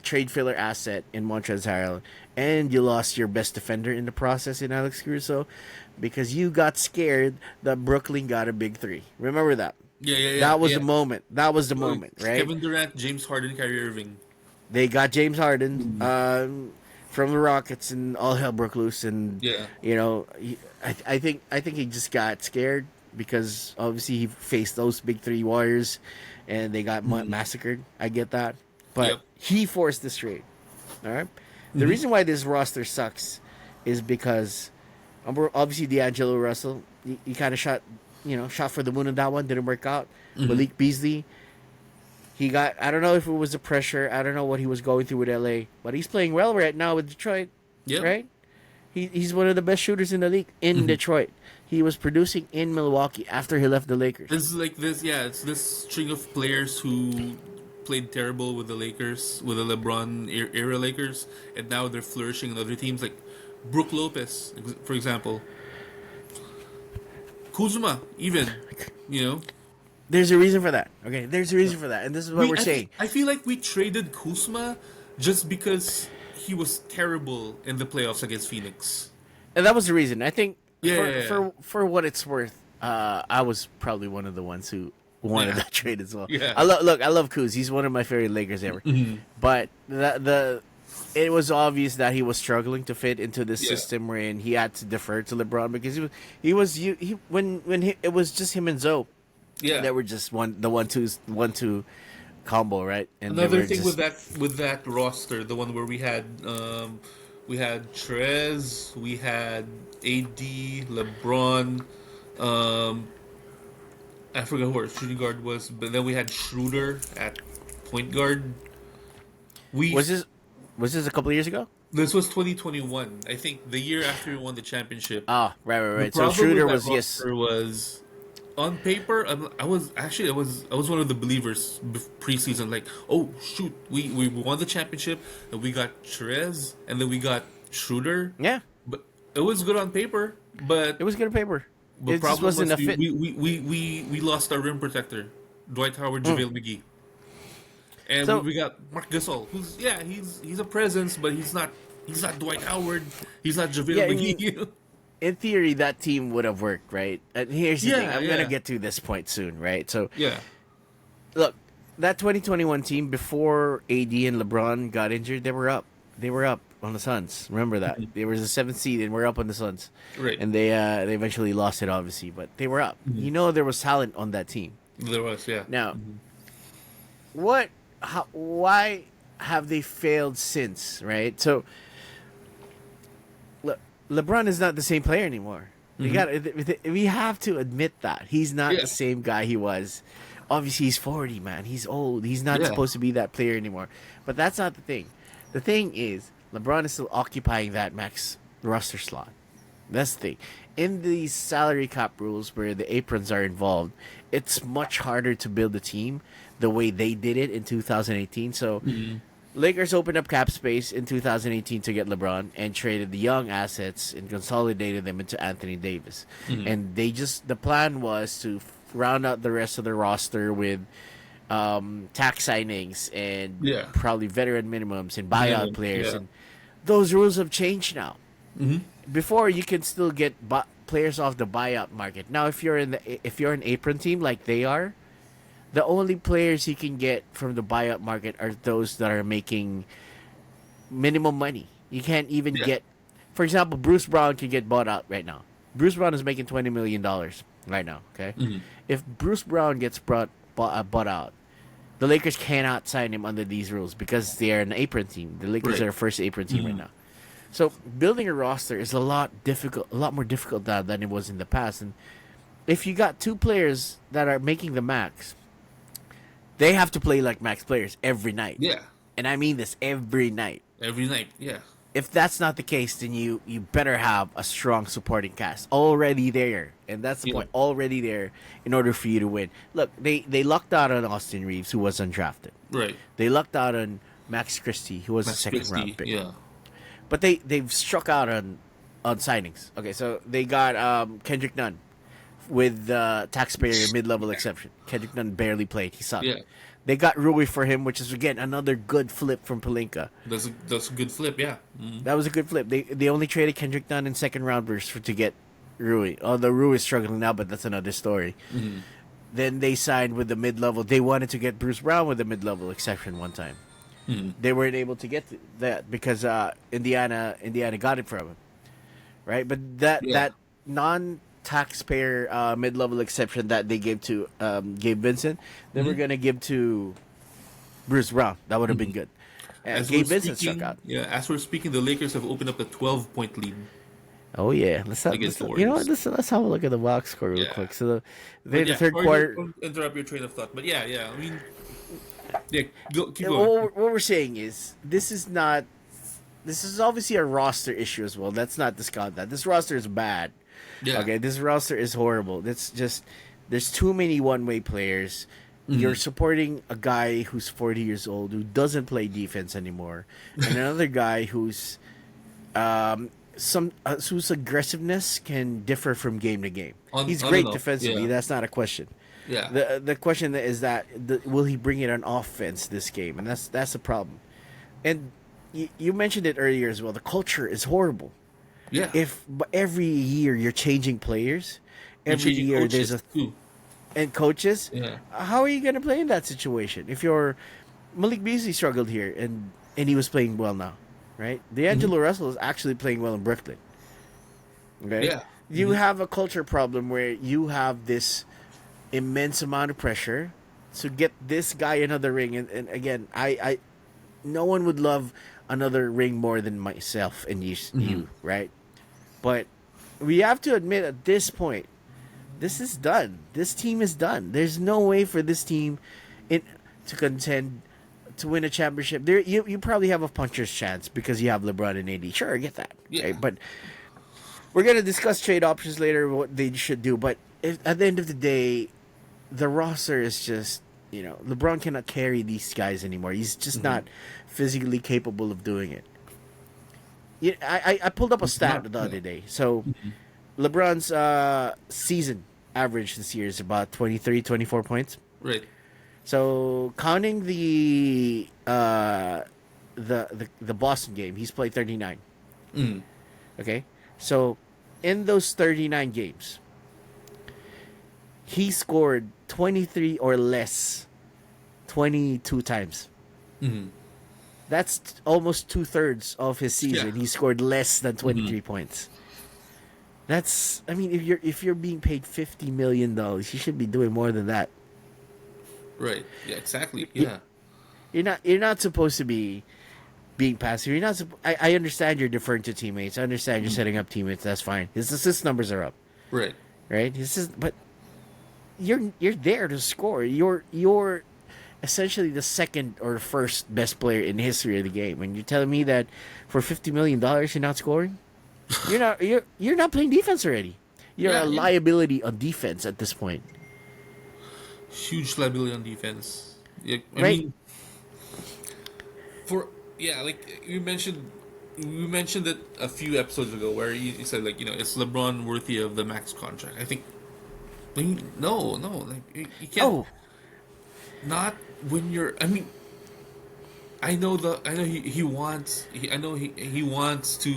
Speaker 1: trade filler asset in Montrezl Harrell, and you lost your best defender in the process in Alex Caruso because you got scared that Brooklyn got a big three. Remember that.
Speaker 2: Yeah.
Speaker 1: That was
Speaker 2: yeah.
Speaker 1: the moment. That was the moment, right?
Speaker 2: Kevin Durant, James Harden, Kyrie Irving.
Speaker 1: They got James Harden from the Rockets, and all hell broke loose. And
Speaker 2: Yeah.
Speaker 1: I think he just got scared because obviously he faced those big three Warriors, and they got massacred. I get that, but
Speaker 2: Yep.
Speaker 1: he forced this trade. All right. The reason why this roster sucks is because obviously D'Angelo Russell, he kind of shot for the moon on that one, didn't work out. Malik Beasley, I don't know if it was the pressure, I don't know what he was going through with LA, but he's playing well right now with Detroit,
Speaker 2: Yep.
Speaker 1: right? He's one of the best shooters in the league in Detroit. He was producing in Milwaukee after he left the Lakers.
Speaker 2: This is like this. Yeah, it's this string of players who played terrible with the Lakers, with the LeBron era Lakers, and now they're flourishing in other teams like Brook Lopez, for example. Kuzma, even, you know.
Speaker 1: There's a reason for that. Okay, there's a reason for that, and this is what we're saying.
Speaker 2: I feel like we traded Kuzma just because he was terrible in the playoffs against Phoenix.
Speaker 1: And that was the reason. I think
Speaker 2: Yeah.
Speaker 1: for what it's worth, I was probably one of the ones who wanted that trade as well.
Speaker 2: Yeah.
Speaker 1: I love Kuz. He's one of my favorite Lakers ever. But it was obvious that he was struggling to fit into this system wherein he had to defer to LeBron because it was just him and Zoe.
Speaker 2: Yeah.
Speaker 1: That were just the one two combo, right? And they
Speaker 2: Another
Speaker 1: were
Speaker 2: thing
Speaker 1: just-
Speaker 2: with that roster, the one where we had Trez, we had AD, LeBron, I forgot who our shooting guard was, but then we had Schroeder at point guard.
Speaker 1: was this a couple of years ago?
Speaker 2: This was 2021, I think, the year after we won the championship.
Speaker 1: Ah, right.
Speaker 2: The
Speaker 1: So
Speaker 2: problem
Speaker 1: Schroeder
Speaker 2: with that
Speaker 1: was
Speaker 2: roster was on paper. I was one of the believers preseason. Like, oh shoot, we won the championship and we got Trez and then we got Schroeder.
Speaker 1: yeah.
Speaker 2: But it was good on paper. But
Speaker 1: It was good on paper.
Speaker 2: the
Speaker 1: It just
Speaker 2: problem
Speaker 1: wasn't
Speaker 2: was
Speaker 1: a fit.
Speaker 2: we lost our rim protector, Dwight Howard, JaVale McGee, and
Speaker 1: So-
Speaker 2: we got Marc Gasol, who's he's a presence, but he's not Dwight Howard, he's not JaVale
Speaker 1: Yeah,
Speaker 2: McGee.
Speaker 1: In theory, that team would have worked, right? And here's the thing.
Speaker 2: Yeah,
Speaker 1: I'm
Speaker 2: yeah.
Speaker 1: gonna get to this point soon, right? So
Speaker 2: yeah,
Speaker 1: look, that 2021 team before AD and LeBron got injured, they were up. They were up on the Suns. Remember that they were the seventh seed and we're up on the Suns.
Speaker 2: Right.
Speaker 1: And they eventually lost it, obviously, but they were up. There was talent on that team.
Speaker 2: there was
Speaker 1: Now, why have they failed since, right? So, LeBron is not the same player anymore. We have to admit that. He's not
Speaker 2: Yeah.
Speaker 1: the same guy he was. Obviously, he's 40, man. He's old. He's not
Speaker 2: Yeah.
Speaker 1: supposed to be that player anymore. But that's not the thing. The thing is, LeBron is still occupying that max roster slot. That's the thing. In these salary cap rules where the aprons are involved, it's much harder to build a team the way they did it in 2018. So Lakers opened up cap space in 2018 to get LeBron and traded the young assets and consolidated them into Anthony Davis. And the plan was to round out the rest of the roster with tax signings and
Speaker 2: Yeah.
Speaker 1: probably veteran minimums and buyout players.
Speaker 2: yeah.
Speaker 1: And those rules have changed now. Before, you can still get players off the buyout market. Now, if you're an apron team like they are, the only players you can get from the buyout market are those that are making minimum money. You can't even get, for example, Bruce Brown can get bought out right now. Bruce Brown is making $20 million right now. Okay, if Bruce Brown gets bought out, the Lakers cannot sign him under these rules because they are an apron team. The Lakers
Speaker 2: Right.
Speaker 1: are a first apron team right now. So building a roster is a lot more difficult now than it was in the past. And if you got two players that are making the max, they have to play like max players every night.
Speaker 2: Yeah.
Speaker 1: And I mean this every night.
Speaker 2: Every night. Yeah.
Speaker 1: If that's not the case, then you better have a strong supporting cast already there, and that's the
Speaker 2: Yeah.
Speaker 1: point. Already there in order for you to win. Look, they lucked out on Austin Reeves, who was undrafted.
Speaker 2: Right.
Speaker 1: They lucked out on Max Christie, who was a
Speaker 2: Max
Speaker 1: second
Speaker 2: Christie.
Speaker 1: round pick.
Speaker 2: Yeah.
Speaker 1: But they've struck out on signings. Okay, so they got Kendrick Nunn with taxpayer mid level exception. Kendrick Nunn barely played. He sucked.
Speaker 2: Yeah.
Speaker 1: They got Rui for him, which is again another good flip from Pelinka.
Speaker 2: That's a good flip. Yeah.
Speaker 1: That was a good flip. They only traded Kendrick Nunn in second rounders to get Rui. Although Rui is struggling now, but that's another story. Then they signed with the mid level. They wanted to get Bruce Brown with the mid level exception one time. They weren't able to get that because Indiana got it from him, right? But that non taxpayer mid level exception that they gave to Gabe Vincent, they were gonna give to Bruce Brown. That would have been good.
Speaker 2: As
Speaker 1: Gabe
Speaker 2: we're
Speaker 1: Vincent
Speaker 2: speaking,
Speaker 1: struck out.
Speaker 2: yeah. As we're speaking, the Lakers have opened up a 12-point lead.
Speaker 1: Oh yeah,
Speaker 2: Against the
Speaker 1: you know what?
Speaker 2: Warriors.
Speaker 1: Let's have a look at the box score real
Speaker 2: Yeah.
Speaker 1: quick. So
Speaker 2: But
Speaker 1: the
Speaker 2: yeah,
Speaker 1: third
Speaker 2: sorry
Speaker 1: quarter.
Speaker 2: to interrupt your train of thought, but yeah. I mean, yeah. Keep
Speaker 1: Yeah,
Speaker 2: going.
Speaker 1: what we're saying is this is not. This is obviously a roster issue as well. Let's not discount that. This roster is bad.
Speaker 2: Yeah.
Speaker 1: Okay, this roster is horrible. It's just there's too many one-way players. You're supporting a guy who's 40 years old who doesn't play defense anymore, and another guy whose whose aggressiveness can differ from game to game. He's
Speaker 2: On
Speaker 1: great
Speaker 2: and off,
Speaker 1: defensively.
Speaker 2: yeah.
Speaker 1: That's not a question.
Speaker 2: Yeah.
Speaker 1: The question is that will he bring it on offense this game, and that's the problem. And you mentioned it earlier as well. The culture is horrible.
Speaker 2: Yeah.
Speaker 1: If every year you're changing players, every
Speaker 2: changing
Speaker 1: year
Speaker 2: coaches,
Speaker 1: there's
Speaker 2: too.
Speaker 1: and coaches.
Speaker 2: Yeah.
Speaker 1: How are you going to play in that situation? If you're Malik Beasley struggled here and he was playing well now, right? D'Angelo Russell is actually playing well in Brooklyn. Okay,
Speaker 2: Yeah.
Speaker 1: you have a culture problem where you have this immense amount of pressure to get this guy another ring, and again, I no one would love another ring more than myself and you, right? But we have to admit at this point, this is done. This team is done. There's no way for this team to contend to win a championship. There, you probably have a puncher's chance because you have LeBron and AD. Sure, I get that.
Speaker 2: Yeah.
Speaker 1: Okay? But we're gonna discuss trade options later, what they should do. But at the end of the day, the roster is just LeBron cannot carry these guys anymore. He's just not physically capable of doing it. I pulled up a stat the other day. So LeBron's season average this year is about 23, 24 points.
Speaker 2: Right.
Speaker 1: So counting the Boston game, he's played 39. Okay, so in those 39 games, he scored 23 or less 22 times. That's almost 2/3 of his season.
Speaker 2: Yeah.
Speaker 1: He scored less than 23 points. That's, I mean, if you're being paid $50 million, you should be doing more than that.
Speaker 2: Right. Yeah. Exactly. Yeah.
Speaker 1: You're not supposed to be being passive. You're not. I understand you're deferring to teammates. I understand you're setting up teammates. That's fine. His assist numbers are up,
Speaker 2: Right.
Speaker 1: right? But you're there to score. You're essentially the second or first best player in the history of the game, and you're telling me that for $50 million you're not scoring. You're not playing defense already. You're
Speaker 2: Yeah,
Speaker 1: a
Speaker 2: yeah.
Speaker 1: liability on defense at this point.
Speaker 2: Huge liability on defense. Yeah, I
Speaker 1: Right.
Speaker 2: mean, like we mentioned it a few episodes ago, where you said like is LeBron worthy of the max contract? I think, no, like you can't.
Speaker 1: Oh,
Speaker 2: Not when you're. I mean, I know he wants. I know he wants to.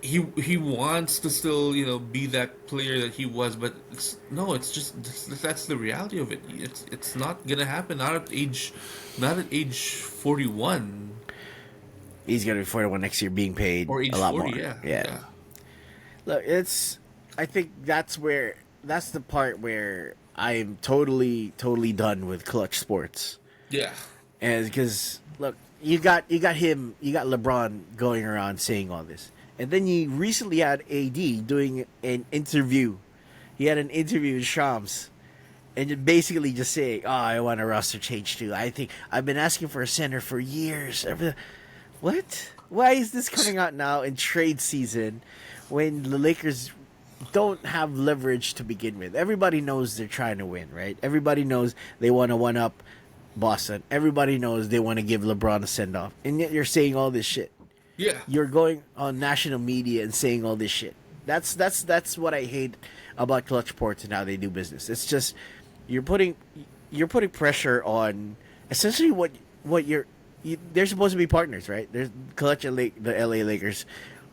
Speaker 2: He wants to still be that player that he was, but it's just that's the reality of it. It's not gonna happen. Not at age 41
Speaker 1: he's gonna be 41 next year, being paid
Speaker 2: or age
Speaker 1: a lot
Speaker 2: 40.
Speaker 1: more.
Speaker 2: Yeah,
Speaker 1: yeah. Look, it's. I think that's the part where I am totally done with clutch sports,
Speaker 2: Yeah.
Speaker 1: and because look, you got LeBron going around saying all this, and then you recently had AD doing an interview. He had an interview with Shams, and you basically just saying, "Oh, I want a roster change too. I think I've been asking for a center for years." What? Why is this coming out now in trade season when the Lakers don't have leverage to begin with? Everybody knows they're trying to win, right? Everybody knows they want to one up Boston. Everybody knows they want to give LeBron a send off. And yet you're saying all this shit.
Speaker 2: Yeah.
Speaker 1: You're going on national media and saying all this shit. That's what I hate about Clutch Sports and how they do business. It's just you're putting you're putting pressure on essentially what they're supposed to be partners, right? There's Clutch and the LA Lakers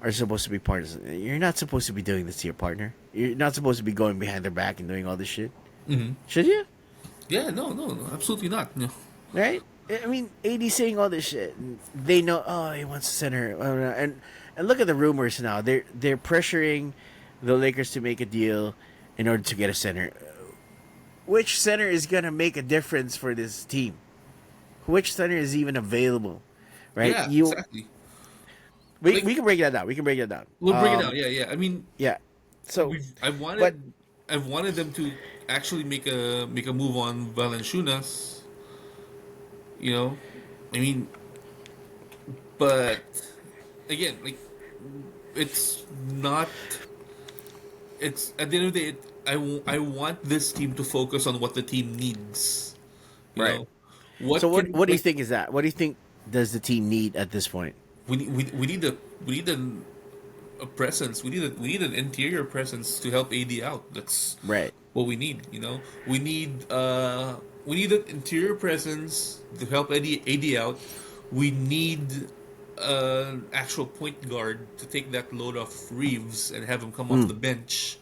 Speaker 1: are supposed to be partners. You're not supposed to be doing this to your partner. You're not supposed to be going behind their back and doing all this shit.
Speaker 2: Hmm.
Speaker 1: Should you?
Speaker 2: Yeah. No. No. No. Absolutely not. No.
Speaker 1: Right? I mean, AD saying all this shit. And they know. Oh, he wants to center. And look at the rumors now. They're pressuring the Lakers to make a deal in order to get a center. Which center is gonna make a difference for this team? Which center is even available? Right?
Speaker 2: Yeah.
Speaker 1: You
Speaker 2: Exactly.
Speaker 1: we
Speaker 2: Like,
Speaker 1: we can break that down. We can break that down.
Speaker 2: we'll bring it out. Yeah. Yeah. I mean,
Speaker 1: Yeah. So,
Speaker 2: we've. I
Speaker 1: but
Speaker 2: wanted. I wanted them to actually make a move on Valanciunas. You know. I mean, but again, like it's not. It's at the end of the day. I want this team to focus on what the team needs. You
Speaker 1: right.
Speaker 2: know,
Speaker 1: So
Speaker 2: what
Speaker 1: what
Speaker 2: can
Speaker 1: what do you
Speaker 2: like
Speaker 1: think is that? What do you think does the team need at this point?
Speaker 2: we need a presence. We need an interior presence to help AD out. That's
Speaker 1: Right.
Speaker 2: what we need. You know, we need an interior presence to help AD out. We need an actual point guard to take that load off Reeves and have him come off the bench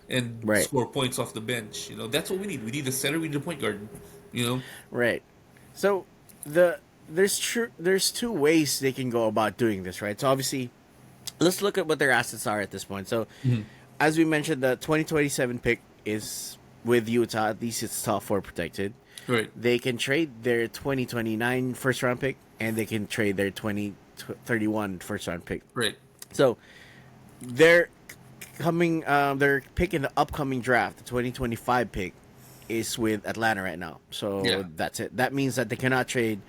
Speaker 2: and
Speaker 1: Right.
Speaker 2: score points off the bench. You know, that's what we need. We need a center. We need a point guard. You know.
Speaker 1: Right. So there's two ways they can go about doing this, right? So obviously, let's look at what their assets are at this point. So as we mentioned, the 2027 pick is with Utah. At least it's top four protected.
Speaker 2: Right.
Speaker 1: They can trade their 2029 first round pick, and they can trade their 2031 first round pick.
Speaker 2: Right.
Speaker 1: So they're they're picking the upcoming draft. The 2025 pick is with Atlanta right now. So
Speaker 2: Yeah.
Speaker 1: that's it. That means that they cannot trade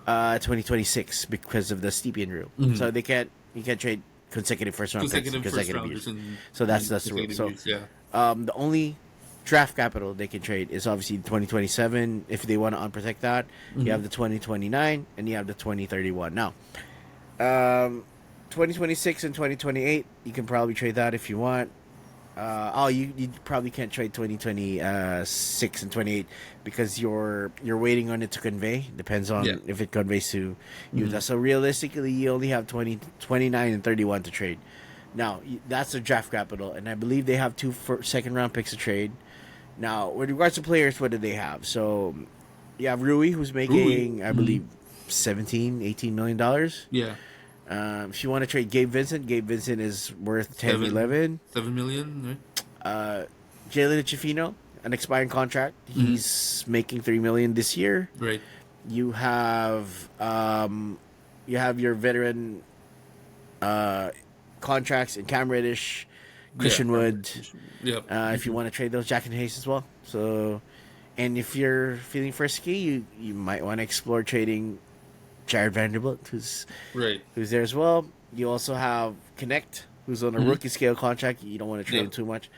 Speaker 1: 2026 because of the Stepien rule. So they can't you can't trade consecutive first round picks
Speaker 2: Consecutive
Speaker 1: in
Speaker 2: first
Speaker 1: consecutive
Speaker 2: rounders
Speaker 1: years.
Speaker 2: and
Speaker 1: So that's the rule.
Speaker 2: consecutive
Speaker 1: So
Speaker 2: years, yeah.
Speaker 1: the only draft capital they can trade is obviously 2027 if they want to unprotect that. You have the 2029 and you have the 2031. Now, 2026 and 2028 you can probably trade that if you want. You probably can't trade 2026 and 28 because you're waiting on it to convey. Depends on
Speaker 2: Yeah.
Speaker 1: if it conveys to Utah. So realistically, you only have 29 and 31 to trade. Now that's the draft capital, and I believe they have two second round picks to trade. Now, with regards to players, what do they have? So you have Rui, who's making, I believe, 17, $18 million.
Speaker 2: Yeah.
Speaker 1: If you want to trade Gabe Vincent is worth 10, 11.
Speaker 2: 7 million, right?
Speaker 1: Jalen Chifino, an expiring contract. He's making $3 million this year.
Speaker 2: Right.
Speaker 1: You have your veteran contracts in Cam Reddish, Christian
Speaker 2: Yeah.
Speaker 1: Wood.
Speaker 2: Yep.
Speaker 1: If you want to trade those, Jack and Hayes as well. So, and if you're feeling frisky, you might want to explore trading Jared Vanderbilt, who's
Speaker 2: Right.
Speaker 1: there as well. You also have Connect, who's on a rookie scale contract. You don't want to trade
Speaker 2: Yeah.
Speaker 1: him too much.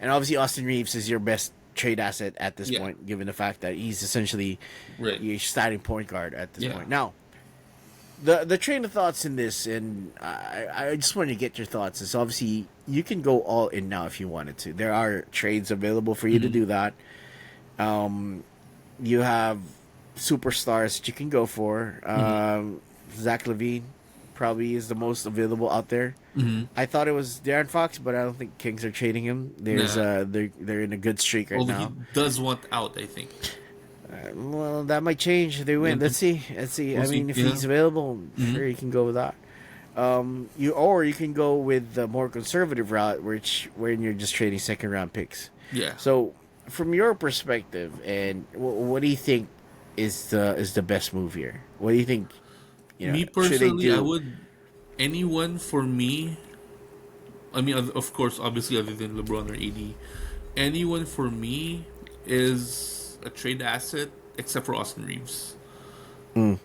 Speaker 1: And obviously, Austin Reeves is your best trade asset at this
Speaker 2: Yeah.
Speaker 1: point, given the fact that he's essentially
Speaker 2: Right.
Speaker 1: your starting point guard at this
Speaker 2: Yeah.
Speaker 1: point. Now, the train of thoughts in this, and I just wanted to get your thoughts, is obviously you can go all in now if you wanted to. There are trades available for you to do that. You have superstars that you can go for. Zach LaVine probably is the most available out there. I thought it was Darren Fox, but I don't think Kings are trading him. There's
Speaker 2: Nah.
Speaker 1: they're in a good streak right
Speaker 2: Although
Speaker 1: now.
Speaker 2: he does want out, I think.
Speaker 1: Well, that might change if they win.
Speaker 2: Yeah.
Speaker 1: Let's see. Let's see.
Speaker 2: We'll
Speaker 1: I mean,
Speaker 2: see.
Speaker 1: if
Speaker 2: Yeah.
Speaker 1: he's available, sure you can go with that. You can go with the more conservative route, which when you're just trading second round picks.
Speaker 2: Yeah.
Speaker 1: So, from your perspective, and what do you think is the best move here? What do you think?
Speaker 2: Me
Speaker 1: Should they
Speaker 2: personally, I
Speaker 1: do?
Speaker 2: would anyone for me. I mean, of course, obviously, other than LeBron or AD, anyone for me is a trade asset except for Austin Reeves.
Speaker 1: Mm,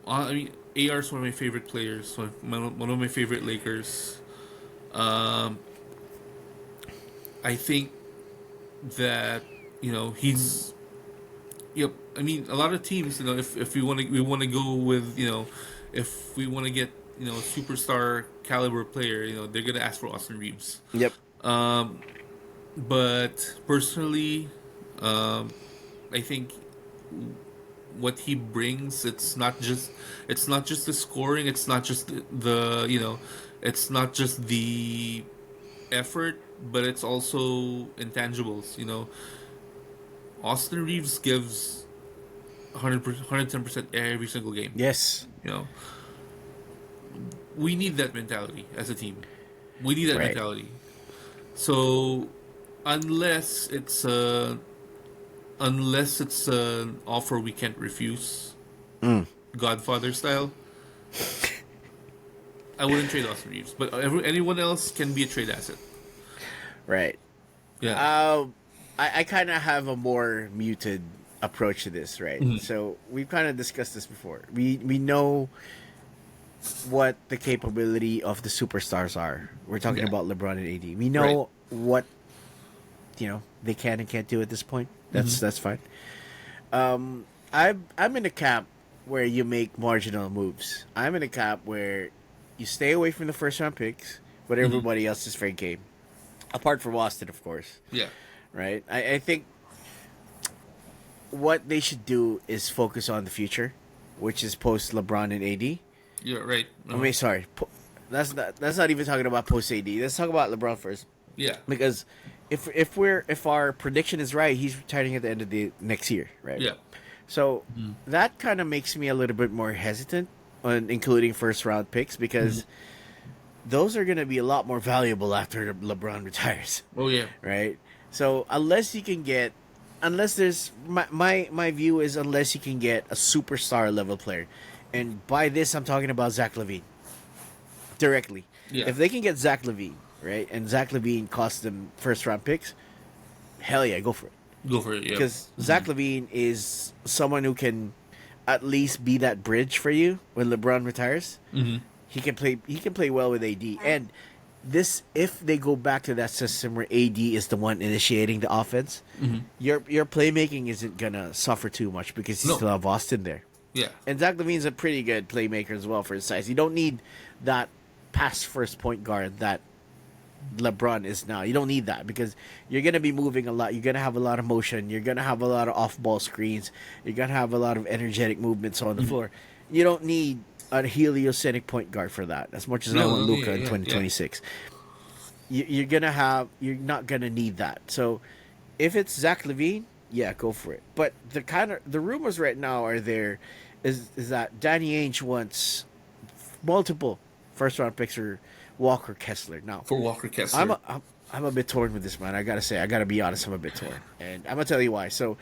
Speaker 2: I mean, AR is one of my favorite players, one of my favorite Lakers. Um, I think that he's. Yep. I mean, a lot of teams, if we want to go with, if we want to get a superstar caliber player, they're gonna ask for Austin Reeves.
Speaker 1: yep.
Speaker 2: Um, but personally, um, I think what he brings, it's not just the scoring, it's not just it's not just the effort, but it's also intangibles. Austin Reeves gives 100%, 110% every single game.
Speaker 1: Yes.
Speaker 2: You know, we need that mentality as a team. We need that
Speaker 1: Right.
Speaker 2: mentality. So unless it's a unless it's an offer we can't refuse,
Speaker 1: Mm,
Speaker 2: Godfather style, I wouldn't trade Austin Reeves. But anyone else can be a trade asset.
Speaker 1: right.
Speaker 2: Yeah.
Speaker 1: I kind of have a more muted approach to this, right?
Speaker 2: Mhm.
Speaker 1: So we've kind of discussed this before. We know what the capability of the superstars are. We're talking
Speaker 2: Yeah.
Speaker 1: about LeBron and AD. We
Speaker 2: Right.
Speaker 1: know what they can and can't do at this point.
Speaker 2: Hmm.
Speaker 1: That's fine. I'm in a camp where you make marginal moves. I'm in a camp where you stay away from the first round picks, but
Speaker 2: Hmm.
Speaker 1: everybody else is fair game. Apart from Boston, of course.
Speaker 2: Yeah.
Speaker 1: Right? I think what they should do is focus on the future, which is post LeBron and AD.
Speaker 2: You're right.
Speaker 1: I mean, sorry, that's not even talking about post AD. Let's talk about LeBron first,
Speaker 2: Yeah.
Speaker 1: because if our prediction is right, he's retiring at the end of the next year, right?
Speaker 2: Yeah.
Speaker 1: So that kind of makes me a little bit more hesitant on including first round picks because those are going to be a lot more valuable after LeBron retires,
Speaker 2: Oh yeah.
Speaker 1: right? So unless there's my view is unless you can get a superstar level player, and by this I'm talking about Zach LaVine directly.
Speaker 2: Yeah.
Speaker 1: If they can get Zach LaVine, right, and Zach LaVine costs them first round picks, hell yeah, go for it.
Speaker 2: Go for it. Yeah.
Speaker 1: Because Zach LaVine is someone who can at least be that bridge for you when LeBron retires.
Speaker 2: Hmm.
Speaker 1: He can play. He can play well with AD, and this if they go back to that system where AD is the one initiating the offense, your playmaking isn't gonna suffer too much because you
Speaker 2: No.
Speaker 1: still have Austin there,
Speaker 2: Yeah.
Speaker 1: and Zach LaVine's a pretty good playmaker as well for his size. You don't need that pass first point guard that LeBron is now. You don't need that because you're gonna be moving a lot. You're gonna have a lot of motion. You're gonna have a lot of off ball screens. You're gonna have a lot of energetic movements on the floor. You don't need a heliocentric point guard for that. As much as I
Speaker 2: No.
Speaker 1: want
Speaker 2: No.
Speaker 1: Luca
Speaker 2: Yeah.
Speaker 1: in
Speaker 2: Yeah.
Speaker 1: 2026, you're not gonna need that. So if it's Zach LaVine, yeah, go for it. But the rumors right now are there is that Danny Ainge wants multiple first round picks for Walker Kessler. Now
Speaker 2: For Walker Kessler.
Speaker 1: I'm a bit torn with this, man. I gotta be honest. I'm a bit torn, and I'm gonna tell you why. So,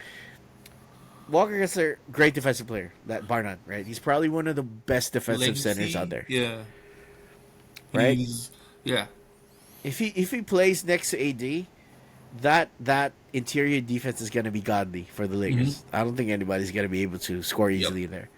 Speaker 1: Walker Kessler, great defensive player, that bar none, right? He's probably one of the best defensive centers out there,
Speaker 2: Yeah.
Speaker 1: right?
Speaker 2: Yeah.
Speaker 1: If he plays next to AD, that interior defense is gonna be godly for the Lakers. I don't think anybody's gonna be able to score easily there.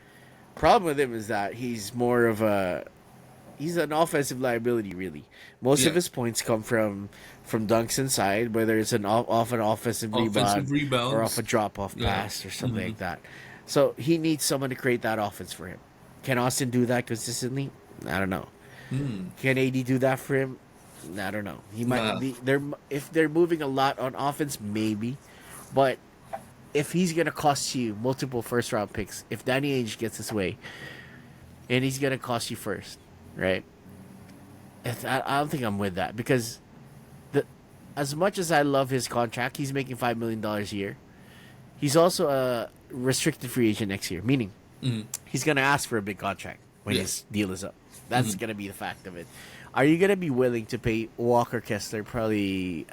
Speaker 1: Problem with him is that he's an offensive liability, really. Most of
Speaker 2: Yeah.
Speaker 1: his points come from dunks inside, whether it's off an offensive
Speaker 2: Offensive
Speaker 1: rebound
Speaker 2: rebounds.
Speaker 1: or off a drop off
Speaker 2: Yeah.
Speaker 1: pass or something like that. So he needs someone to create that offense for him. Can Austin do that consistently? I don't know. Can AD do that for him? I don't know. He might
Speaker 2: Nah.
Speaker 1: be they're if they're moving a lot on offense, maybe, but if he's gonna cost you multiple first round picks, if Danny Ainge gets his way, and he's gonna cost you first, right? I don't think I'm with that because as much as I love his contract, he's making $5 million a year. He's also a restricted free agent next year, meaning he's gonna ask for a big contract when
Speaker 2: Yeah.
Speaker 1: his deal is up. That's gonna be the fact of it. Are you gonna be willing to pay Walker Kessler probably?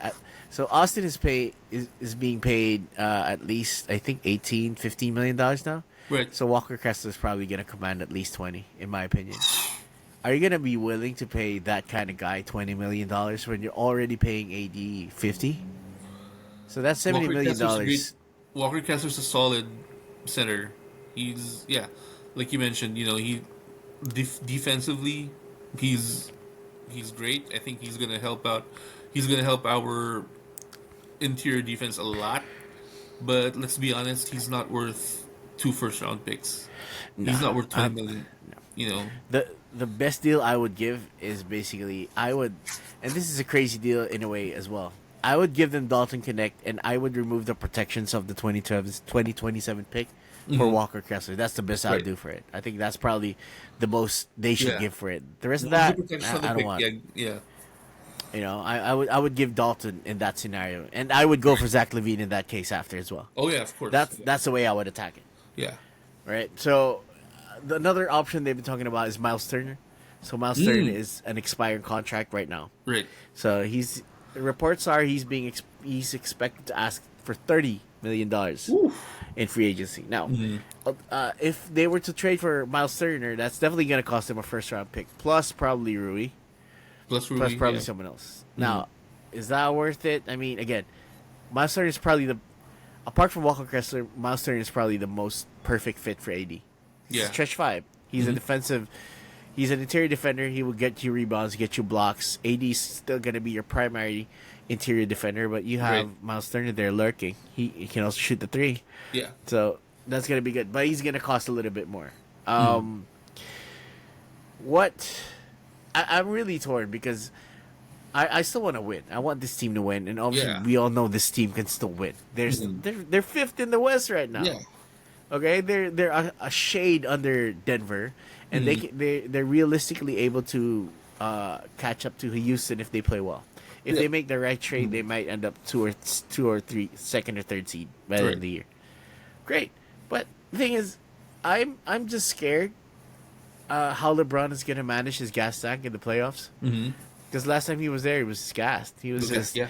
Speaker 1: So Austin is being paid at least I think 18, $15 million now.
Speaker 2: Right.
Speaker 1: So Walker Kessler is probably gonna command at least 20, in my opinion. Are you gonna be willing to pay that kind of guy $20 million when you're already paying AD 50? So that's seventy
Speaker 2: Walker
Speaker 1: million
Speaker 2: Kessler's a great.
Speaker 1: dollars.
Speaker 2: Walker Kessler's a solid center. He's yeah, like you mentioned. He defensively, he's he's great. I think he's gonna help out. He's gonna help our interior defense a lot. But let's be honest, he's not worth two first round picks.
Speaker 1: No,
Speaker 2: He's not worth 20 million. You know.
Speaker 1: the best deal I would give is basically I would, and this is a crazy deal in a way as well. I would give them Dalton Connect, and I would remove the protections of the 2027 pick for Walker Kessler. That's the best I would
Speaker 2: Right.
Speaker 1: do for it. I think that's probably the most they should
Speaker 2: Yeah.
Speaker 1: give for it. The rest of
Speaker 2: Who's the
Speaker 1: that,
Speaker 2: protection of the
Speaker 1: I don't
Speaker 2: pick?
Speaker 1: want.
Speaker 2: Yeah, yeah,
Speaker 1: I would give Dalton in that scenario, and I would go for Zach LaVine in that case after as well.
Speaker 2: Oh yeah, of course.
Speaker 1: That's the way I would attack it.
Speaker 2: Yeah.
Speaker 1: Right. So another option they've been talking about is Miles Turner. So Miles Turner is an expiring contract right now.
Speaker 2: Right.
Speaker 1: So reports are he's expected to ask for $30 million in free agency. Now, if they were to trade for Miles Turner, that's definitely going to cost them a first round pick plus probably Rui,
Speaker 2: Plus
Speaker 1: plus
Speaker 2: Rui,
Speaker 1: probably
Speaker 2: yeah.
Speaker 1: someone else. Now, is that worth it? I mean, again, Miles Turner is probably apart from Walker Kessler, Miles Turner is probably the most perfect fit for AD. He's
Speaker 2: Yeah.
Speaker 1: a stretch five. He's a defensive. He's an interior defender. He will get you rebounds, get you blocks. AD's still going to be your primary interior defender, but you have
Speaker 2: Right.
Speaker 1: Miles Turner there lurking. He can also shoot the three.
Speaker 2: Yeah.
Speaker 1: So that's going to be good. But he's going to cost a little bit more. What? I'm really torn because I still want to win. I want this team to win. And obviously,
Speaker 2: Yeah.
Speaker 1: we all know this team can still win. They're fifth in the West right now.
Speaker 2: Yeah.
Speaker 1: Okay, they're a shade under Denver, and they're realistically able to catch up to Houston if they play well. If
Speaker 2: Yeah.
Speaker 1: they make the right trade, they might end up two or three second or third seed by the end of the year. Great, but the thing is, I'm just scared how LeBron is gonna manage his gas tank in the playoffs. Because last time he was there, he was gassed. He was just
Speaker 2: Yeah.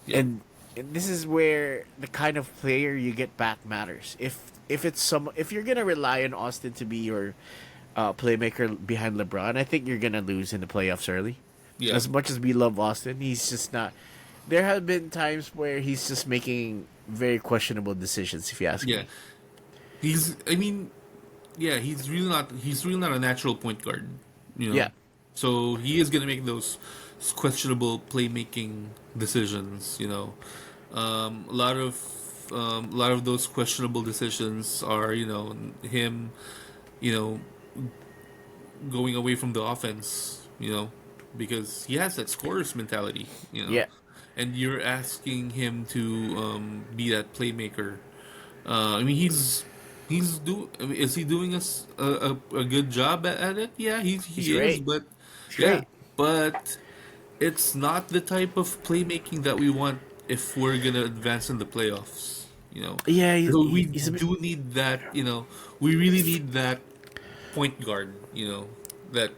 Speaker 2: Yeah.
Speaker 1: and this is where the kind of player you get back matters. If you're gonna rely on Austin to be your playmaker behind LeBron, I think you're gonna lose in the playoffs early.
Speaker 2: Yeah.
Speaker 1: As much as we love Austin, he's just not. There have been times where he's just making very questionable decisions. If you ask
Speaker 2: Yeah.
Speaker 1: me,
Speaker 2: He's. I mean, yeah. He's really not. He's really not a natural point guard.
Speaker 1: Yeah.
Speaker 2: So he is gonna make those questionable playmaking decisions. A lot of those questionable decisions are him, you know, going away from the offense. Because he has that scorer's mentality.
Speaker 1: Yeah.
Speaker 2: And you're asking him to be that playmaker. I mean, I mean, is he doing a good job at it? Yeah, he
Speaker 1: He's
Speaker 2: is,
Speaker 1: great.
Speaker 2: but
Speaker 1: He's
Speaker 2: yeah,
Speaker 1: great.
Speaker 2: but it's not the type of playmaking that we want if we're gonna advance in the playoffs.
Speaker 1: Yeah,
Speaker 2: So we
Speaker 1: he's a bit-
Speaker 2: do need that. We really need that point guard. That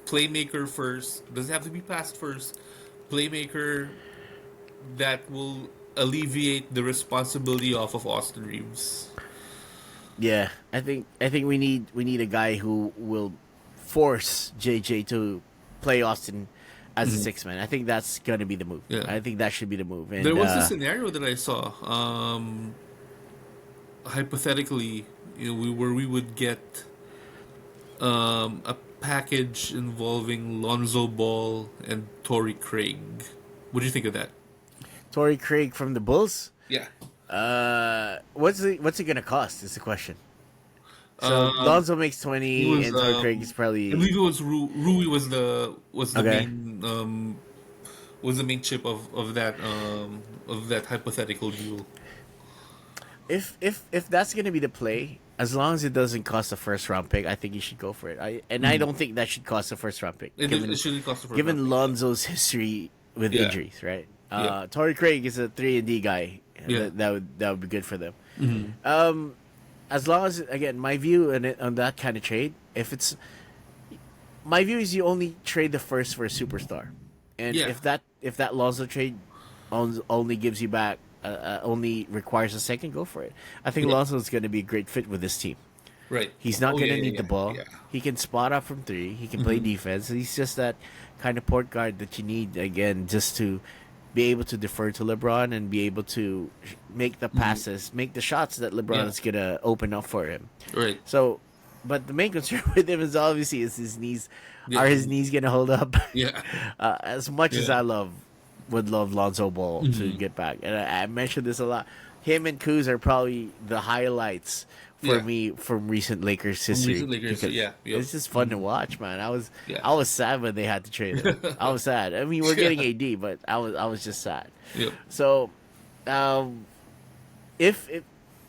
Speaker 2: playmaker first. Doesn't have to be pass first. Playmaker that will alleviate the responsibility off of Austin Reeves.
Speaker 1: Yeah, I think we need a guy who will force JJ to play Austin as a six man. I think that's gonna be the move.
Speaker 2: Yeah.
Speaker 1: I think that should be the move. And
Speaker 2: There was a scenario that I saw. Hypothetically, where we would get a package involving Lonzo Ball and Torrey Craig. What do you think of that?
Speaker 1: Torrey Craig from the Bulls.
Speaker 2: Yeah.
Speaker 1: What's it gonna cost? Is the question. So Lonzo makes 20, and Torrey Craig is
Speaker 2: I
Speaker 1: probably
Speaker 2: believe it was Rui was the
Speaker 1: Okay.
Speaker 2: main chip of that hypothetical deal.
Speaker 1: if that's gonna be the play. As long as it doesn't cost a first round pick, I think you should go for it. I don't think that should cost a first round pick.
Speaker 2: It shouldn't cost a first
Speaker 1: Given
Speaker 2: round
Speaker 1: Lonzo's history with
Speaker 2: Yeah.
Speaker 1: injuries, right?
Speaker 2: Yeah.
Speaker 1: Torrey Craig is a 3-and-D guy.
Speaker 2: Yeah.
Speaker 1: That would be good for them. As long as, again, my view on that kind of trade, if it's my view is you only trade the first for a superstar, and
Speaker 2: Yeah,
Speaker 1: if that Lonzo trade only gives you back only requires a second, go for it. I think
Speaker 2: yeah,
Speaker 1: Lonzo is going to be a great fit with this team.
Speaker 2: right.
Speaker 1: He's not
Speaker 2: Oh
Speaker 1: going
Speaker 2: yeah,
Speaker 1: to need the
Speaker 2: yeah,
Speaker 1: ball.
Speaker 2: yeah,
Speaker 1: He can spot up from three. He can
Speaker 2: yeah.
Speaker 1: play
Speaker 2: Hmm.
Speaker 1: defense. He's just that kind of point guard that you need again just to be able to defer to LeBron and be able to make the
Speaker 2: Hmm.
Speaker 1: passes, make the shots that LeBron
Speaker 2: Yeah,
Speaker 1: is gonna open up for him.
Speaker 2: right.
Speaker 1: So, but the main concern with him is obviously is his knees.
Speaker 2: Yeah,
Speaker 1: Are his knees gonna hold up?
Speaker 2: yeah,
Speaker 1: As much as
Speaker 2: yeah.
Speaker 1: I would love Lonzo Ball to
Speaker 2: Hmm.
Speaker 1: get back, and I mentioned this a lot. Him and Kuz are probably the highlights for
Speaker 2: Yeah.
Speaker 1: me from recent Lakers
Speaker 2: From
Speaker 1: history
Speaker 2: recent Lakers,
Speaker 1: because
Speaker 2: yeah, yep.
Speaker 1: it's just fun to
Speaker 2: Hmm.
Speaker 1: watch, man.
Speaker 2: Yeah,
Speaker 1: I was sad when they had to trade him. I was sad. I mean, we're
Speaker 2: yeah,
Speaker 1: getting AD, but I was just sad.
Speaker 2: yep.
Speaker 1: So, um, if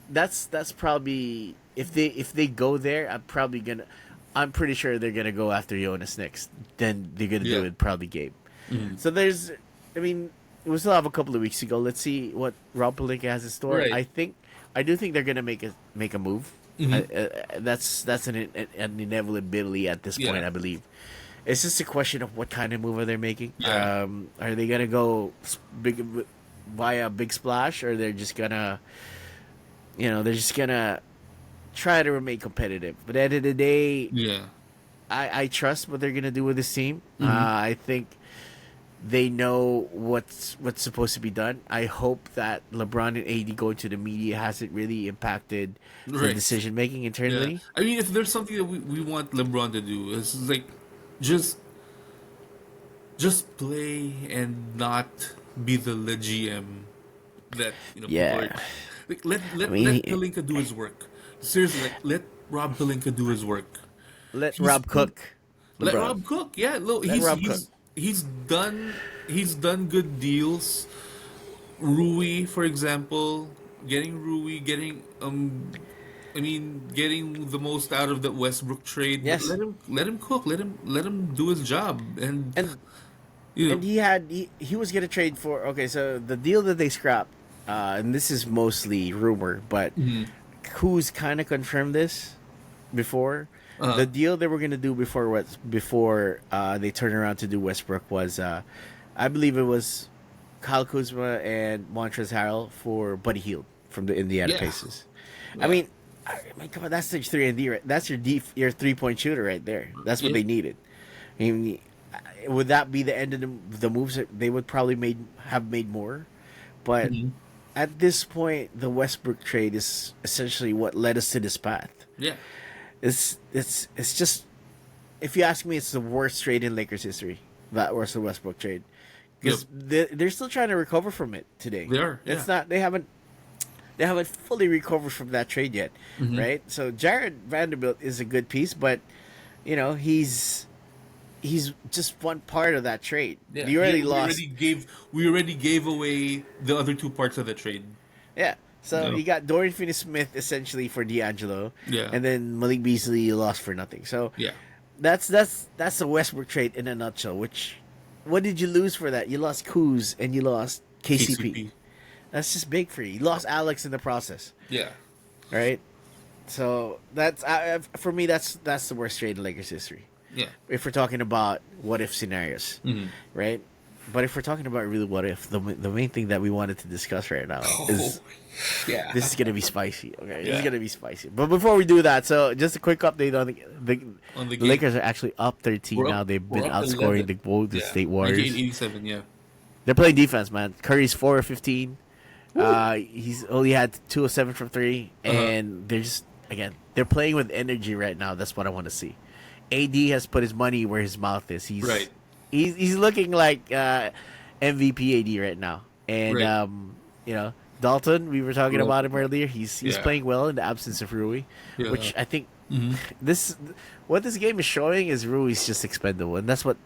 Speaker 1: that's probably if they go there, I'm pretty sure they're gonna go after Jonas next. Then they're gonna do
Speaker 2: Yeah.
Speaker 1: it probably Gabe.
Speaker 2: Hmm.
Speaker 1: So I mean, we still have a couple of weeks to go. Let's see what Rob Pelinka has in store.
Speaker 2: Right.
Speaker 1: I do think they're gonna make a move.
Speaker 2: Hmm.
Speaker 1: That's an inevitability at this point,
Speaker 2: Yeah.
Speaker 1: I believe. It's just a question of what kind of move are they making.
Speaker 2: Yeah.
Speaker 1: Are they gonna go big via a big splash, or they're just gonna try to remain competitive. But at the end of the day,
Speaker 2: Yeah.
Speaker 1: I trust what they're gonna do with this team.
Speaker 2: Hmm.
Speaker 1: I think they know what's supposed to be done. I hope that LeBron and AD going to the media hasn't really impacted the
Speaker 2: Right.
Speaker 1: decision making
Speaker 2: Yeah.
Speaker 1: internally.
Speaker 2: I mean, if there's something that we want LeBron to do, it's like just just play and not be the GM that people are
Speaker 1: Yeah,
Speaker 2: like, let
Speaker 1: I
Speaker 2: let
Speaker 1: mean,
Speaker 2: let Pelinka do his work. Seriously, like let Rob Pelinka do his work.
Speaker 1: let
Speaker 2: He's
Speaker 1: Rob cook,
Speaker 2: Let
Speaker 1: LeBron.
Speaker 2: Rob cook. Yeah, look,
Speaker 1: Let Rob cook.
Speaker 2: he's done good deals. Rui, for example, getting Rui, getting the most out of the Westbrook trade. But
Speaker 1: Yes,
Speaker 2: let him cook. Let him do his job. And
Speaker 1: and
Speaker 2: you know,
Speaker 1: he was gonna trade for. Okay, so the deal that they scrapped, and this is mostly rumor, but
Speaker 2: mhm.
Speaker 1: who's kind of confirmed this before?
Speaker 2: uh,
Speaker 1: The deal they were gonna do before they turned around to do Westbrook was, I believe it was Kyle Kuzma and Montrezl Harrell for Buddy Hield from the Indiana
Speaker 2: yeah,
Speaker 1: Pacers. I
Speaker 2: yeah,
Speaker 1: mean, come on, that's your 3 and D, right? That's your 3 point shooter right there. That's what
Speaker 2: yeah,
Speaker 1: they needed. I mean, would that be the end of the moves? They would probably have made more, but
Speaker 2: mhm.
Speaker 1: at this point, the Westbrook trade is essentially what led us to this path.
Speaker 2: Yeah,
Speaker 1: It's just, if you ask me, it's the worst trade in Lakers history. That was the Westbrook trade
Speaker 2: yep.
Speaker 1: because they're still trying to recover from it today.
Speaker 2: They are. Yeah.
Speaker 1: It's not they haven't fully recovered from that trade yet,
Speaker 2: Hmm.
Speaker 1: right? So Jared Vanderbilt is a good piece, but he's just one part of that trade.
Speaker 2: Yeah.
Speaker 1: You already
Speaker 2: We
Speaker 1: lost.
Speaker 2: already gave away the other two parts of the trade.
Speaker 1: Yeah. So
Speaker 2: No.
Speaker 1: you got Dorian Finney-Smith essentially for D'Angelo,
Speaker 2: Yeah.
Speaker 1: and then Malik Beasley you lost for nothing. So
Speaker 2: Yeah.
Speaker 1: that's the Westbrook trade in a nutshell. What did you lose for that? You lost Kuz and you lost KCP.
Speaker 2: KCP.
Speaker 1: That's just big for you. You lost Alex in the process,
Speaker 2: Yeah.
Speaker 1: right? So for me that's the worst trade in Lakers history.
Speaker 2: Yeah.
Speaker 1: If we're talking about what if scenarios,
Speaker 2: Mhm.
Speaker 1: right? But if we're talking about really what if, the main thing that we wanted to discuss right now is
Speaker 2: Yeah.
Speaker 1: this is gonna be spicy. Okay, this is
Speaker 2: Yeah.
Speaker 1: gonna be spicy. But before we do that, so just a quick update on
Speaker 2: On the
Speaker 1: the
Speaker 2: game.
Speaker 1: Lakers are actually up 13
Speaker 2: We're
Speaker 1: now.
Speaker 2: up-
Speaker 1: They've been
Speaker 2: we're up
Speaker 1: outscoring
Speaker 2: 11.
Speaker 1: the Golden
Speaker 2: Yeah.
Speaker 1: State Warriors.
Speaker 2: 1987, yeah.
Speaker 1: They're playing defense, man. Curry's 4 of 15. He's only had 2 of 7 from 3, and they're playing with energy right now. That's what I want to see. AD has put his money where his mouth is.
Speaker 2: Right.
Speaker 1: He's looking like MVP AD right now, and
Speaker 2: Right.
Speaker 1: Dalton. We were talking
Speaker 2: Well,
Speaker 1: about him earlier. He's
Speaker 2: yeah.
Speaker 1: playing well in the absence of Rui,
Speaker 2: Yeah.
Speaker 1: which I think
Speaker 2: Mhm.
Speaker 1: this what this game is showing is Rui's just expendable, and that's what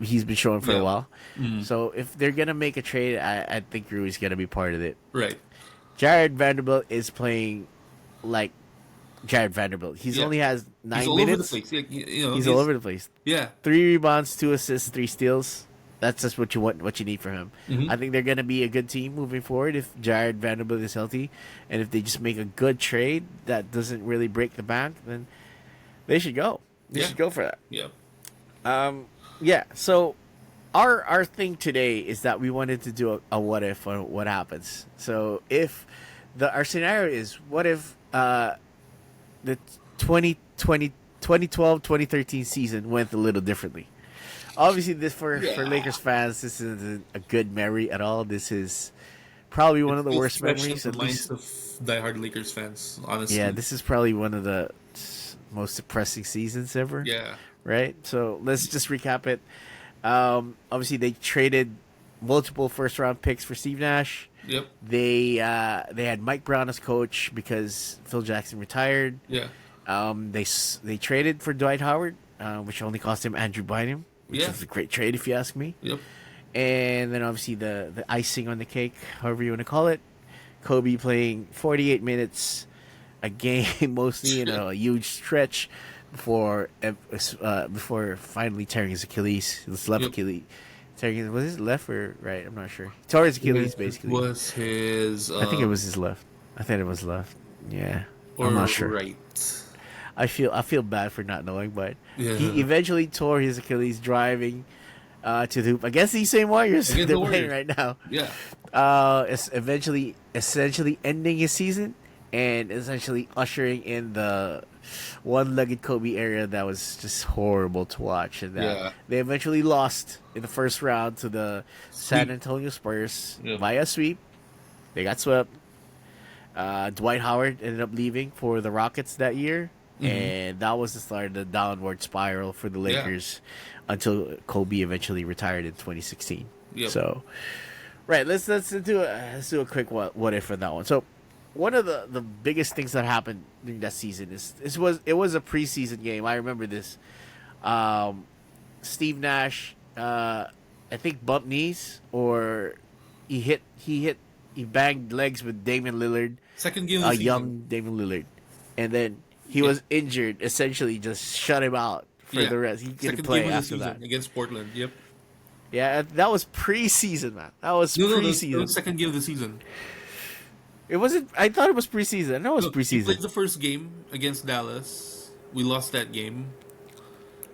Speaker 1: he's been showing for
Speaker 2: Yeah.
Speaker 1: a while.
Speaker 2: Mhm.
Speaker 1: So if they're gonna make a trade, I think Rui's gonna be part of it.
Speaker 2: Right.
Speaker 1: Jared Vanderbilt is playing like Jared Vanderbilt. He's
Speaker 2: Yeah.
Speaker 1: only has 9
Speaker 2: He's all over the
Speaker 1: minutes.
Speaker 2: place.
Speaker 1: He's all over the place.
Speaker 2: Yeah.
Speaker 1: 3 rebounds, 2 assists, 3 steals. That's just what you want, what you need from him.
Speaker 2: Mhm.
Speaker 1: I think they're gonna be a good team moving forward if Jared Vanderbilt is healthy, and if they just make a good trade that doesn't really break the bank, then they should go. They
Speaker 2: Yeah.
Speaker 1: should go for that.
Speaker 2: Yeah.
Speaker 1: Yeah. So our thing today is that we wanted to do a what if on what happens. So if our scenario is what if the 2020 2012 2013 season went a little differently. Obviously, this for
Speaker 2: Yeah.
Speaker 1: Lakers fans, this isn't a good memory at all. This is probably one
Speaker 2: It's
Speaker 1: of the
Speaker 2: still
Speaker 1: worst
Speaker 2: fresh in
Speaker 1: memories.
Speaker 2: the
Speaker 1: At
Speaker 2: minds
Speaker 1: least,
Speaker 2: of diehard Lakers fans,
Speaker 1: yeah,
Speaker 2: honestly.
Speaker 1: this is probably one of the most depressing seasons ever.
Speaker 2: Yeah.
Speaker 1: Right. So let's just recap it. Obviously, they traded multiple first round picks for Steve Nash.
Speaker 2: Yep.
Speaker 1: They had Mike Brown as coach because Phil Jackson retired.
Speaker 2: Yeah.
Speaker 1: They traded for Dwight Howard, which only cost him Andrew Bynum, which
Speaker 2: Yeah.
Speaker 1: was a great trade if you ask me.
Speaker 2: Yep.
Speaker 1: And then obviously the icing on the cake, however you want to call it, Kobe playing 48 minutes a game, mostly in a huge stretch before finally tearing his Achilles, his left
Speaker 2: Yep.
Speaker 1: Achilles. Tearing was his left or right? I'm not sure. He tore his Achilles
Speaker 2: It
Speaker 1: basically.
Speaker 2: was his
Speaker 1: I think it was his left. I think it was left. Yeah, I'm
Speaker 2: or
Speaker 1: not sure.
Speaker 2: right.
Speaker 1: I feel bad for not knowing, but he
Speaker 2: Yeah.
Speaker 1: eventually tore his Achilles driving to the hoop against these same Warriors
Speaker 2: Against
Speaker 1: they're
Speaker 2: the
Speaker 1: playing
Speaker 2: Warriors.
Speaker 1: right now.
Speaker 2: Yeah.
Speaker 1: It's eventually essentially ending his season and essentially ushering in the one-legged Kobe era that was just horrible to watch, and that
Speaker 2: Yeah.
Speaker 1: they eventually lost in the first round to the San
Speaker 2: Sweep.
Speaker 1: Antonio Spurs
Speaker 2: Yep.
Speaker 1: via sweep. They got swept. Dwight Howard ended up leaving for the Rockets that year, and that was the start of the downward spiral for the
Speaker 2: Yeah.
Speaker 1: Lakers until Kobe eventually retired in 2016.
Speaker 2: Yep.
Speaker 1: So, right, let's do a quick what if for that one. So, one of the biggest things that happened during that season is it was a preseason game. I remember this. Steve Nash, I think bumped knees or he banged legs with Damian Lillard,
Speaker 2: Second game of
Speaker 1: a
Speaker 2: the season.
Speaker 1: young Damian Lillard, and then he was injured. Essentially, just shut him out for
Speaker 2: Yeah.
Speaker 1: the rest. He didn't
Speaker 2: Second
Speaker 1: play
Speaker 2: game of the
Speaker 1: after
Speaker 2: season
Speaker 1: that.
Speaker 2: against Portland. Yep.
Speaker 1: Yeah, that was preseason, man. That was
Speaker 2: No, that was
Speaker 1: preseason.
Speaker 2: second game of the season.
Speaker 1: It wasn't. I thought it was preseason. No, it was
Speaker 2: No, he
Speaker 1: preseason.
Speaker 2: played the first game against Dallas. We lost that game.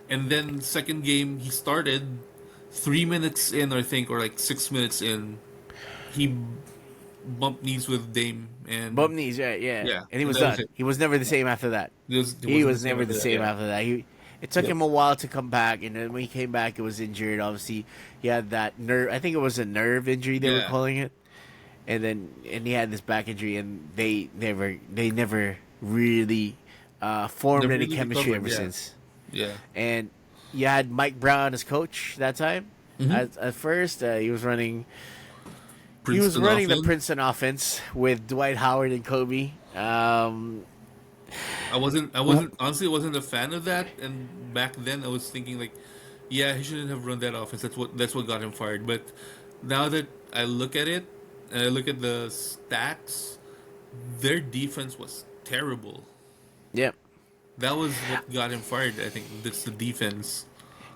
Speaker 2: And then second game, he started 3 minutes in, I think, or like 6 minutes in. He bumped knees with Dame and
Speaker 1: Bum knees, right? Yeah,
Speaker 2: yeah,
Speaker 1: and he was
Speaker 2: that was
Speaker 1: done.
Speaker 2: it.
Speaker 1: He was never the same after that.
Speaker 2: It
Speaker 1: He
Speaker 2: wasn't
Speaker 1: was never the
Speaker 2: after that,
Speaker 1: same
Speaker 2: yeah.
Speaker 1: after that. It took
Speaker 2: Yep.
Speaker 1: him a while to come back, and then when he came back, it was injured. Obviously, he had that nerve. I think it was a nerve injury they were
Speaker 2: Yeah.
Speaker 1: calling it, and he had this back injury, and they never really formed
Speaker 2: Never
Speaker 1: any
Speaker 2: really
Speaker 1: chemistry
Speaker 2: recovered,
Speaker 1: ever
Speaker 2: yeah.
Speaker 1: since.
Speaker 2: Yeah.
Speaker 1: And you had Mike Brown as coach that time.
Speaker 2: Mm-hmm.
Speaker 1: At first, he was running
Speaker 2: Princeton
Speaker 1: the
Speaker 2: offense.
Speaker 1: Princeton offense with Dwight Howard and Kobe.
Speaker 2: Honestly, I wasn't a fan of that. And back then, I was thinking like, yeah, he shouldn't have run that offense. That's what got him fired. But now that I look at it and I look at the stats, their defense was terrible.
Speaker 1: Yep.
Speaker 2: That was what got him fired. I think that's the defense.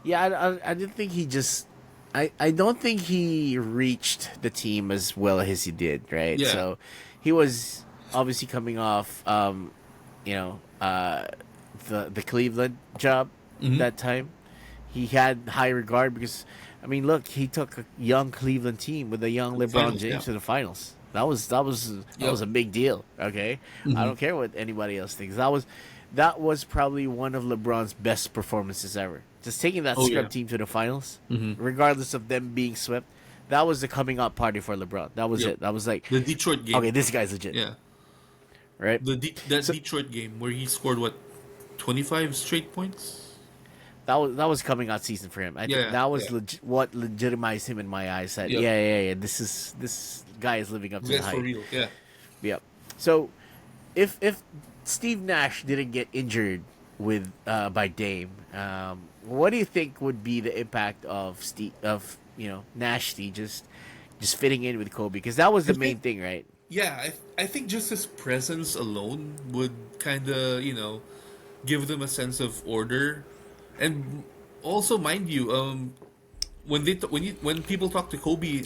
Speaker 1: Yeah, I didn't think he just. I don't think he reached the team as well as he did, right?
Speaker 2: Yeah.
Speaker 1: So he was obviously coming off, you know, the Cleveland job that time. He had high regard because, I mean, look, he took a young Cleveland team with a young LeBron
Speaker 2: finals,
Speaker 1: James
Speaker 2: yeah.
Speaker 1: to the finals. That was a big deal. Okay, I don't care what anybody else thinks. That was probably one of LeBron's best performances ever. Just taking that
Speaker 2: Oh,
Speaker 1: scrub
Speaker 2: yeah.
Speaker 1: team to the finals, regardless of them being swept, that was the coming out party for LeBron. That was
Speaker 2: Yep.
Speaker 1: it. That was like,
Speaker 2: The Detroit game.
Speaker 1: okay, this guy's legit,
Speaker 2: Yeah.
Speaker 1: right?
Speaker 2: That Detroit game where he scored what, 25 straight points.
Speaker 1: That was coming out season for him. I think
Speaker 2: Yeah,
Speaker 1: that was
Speaker 2: yeah.
Speaker 1: what legitimized him in my eyes. That
Speaker 2: Yep.
Speaker 1: yeah. This guy is living up to the
Speaker 2: That's for
Speaker 1: hype.
Speaker 2: real. Yeah.
Speaker 1: Yep. So, if Steve Nash didn't get injured with by Dame, what do you think would be the impact of Nash just fitting in with Kobe? Because that was the main thing, right?
Speaker 2: Yeah, I think just his presence alone would kind of, give them a sense of order. And also, mind you, when people talk to Kobe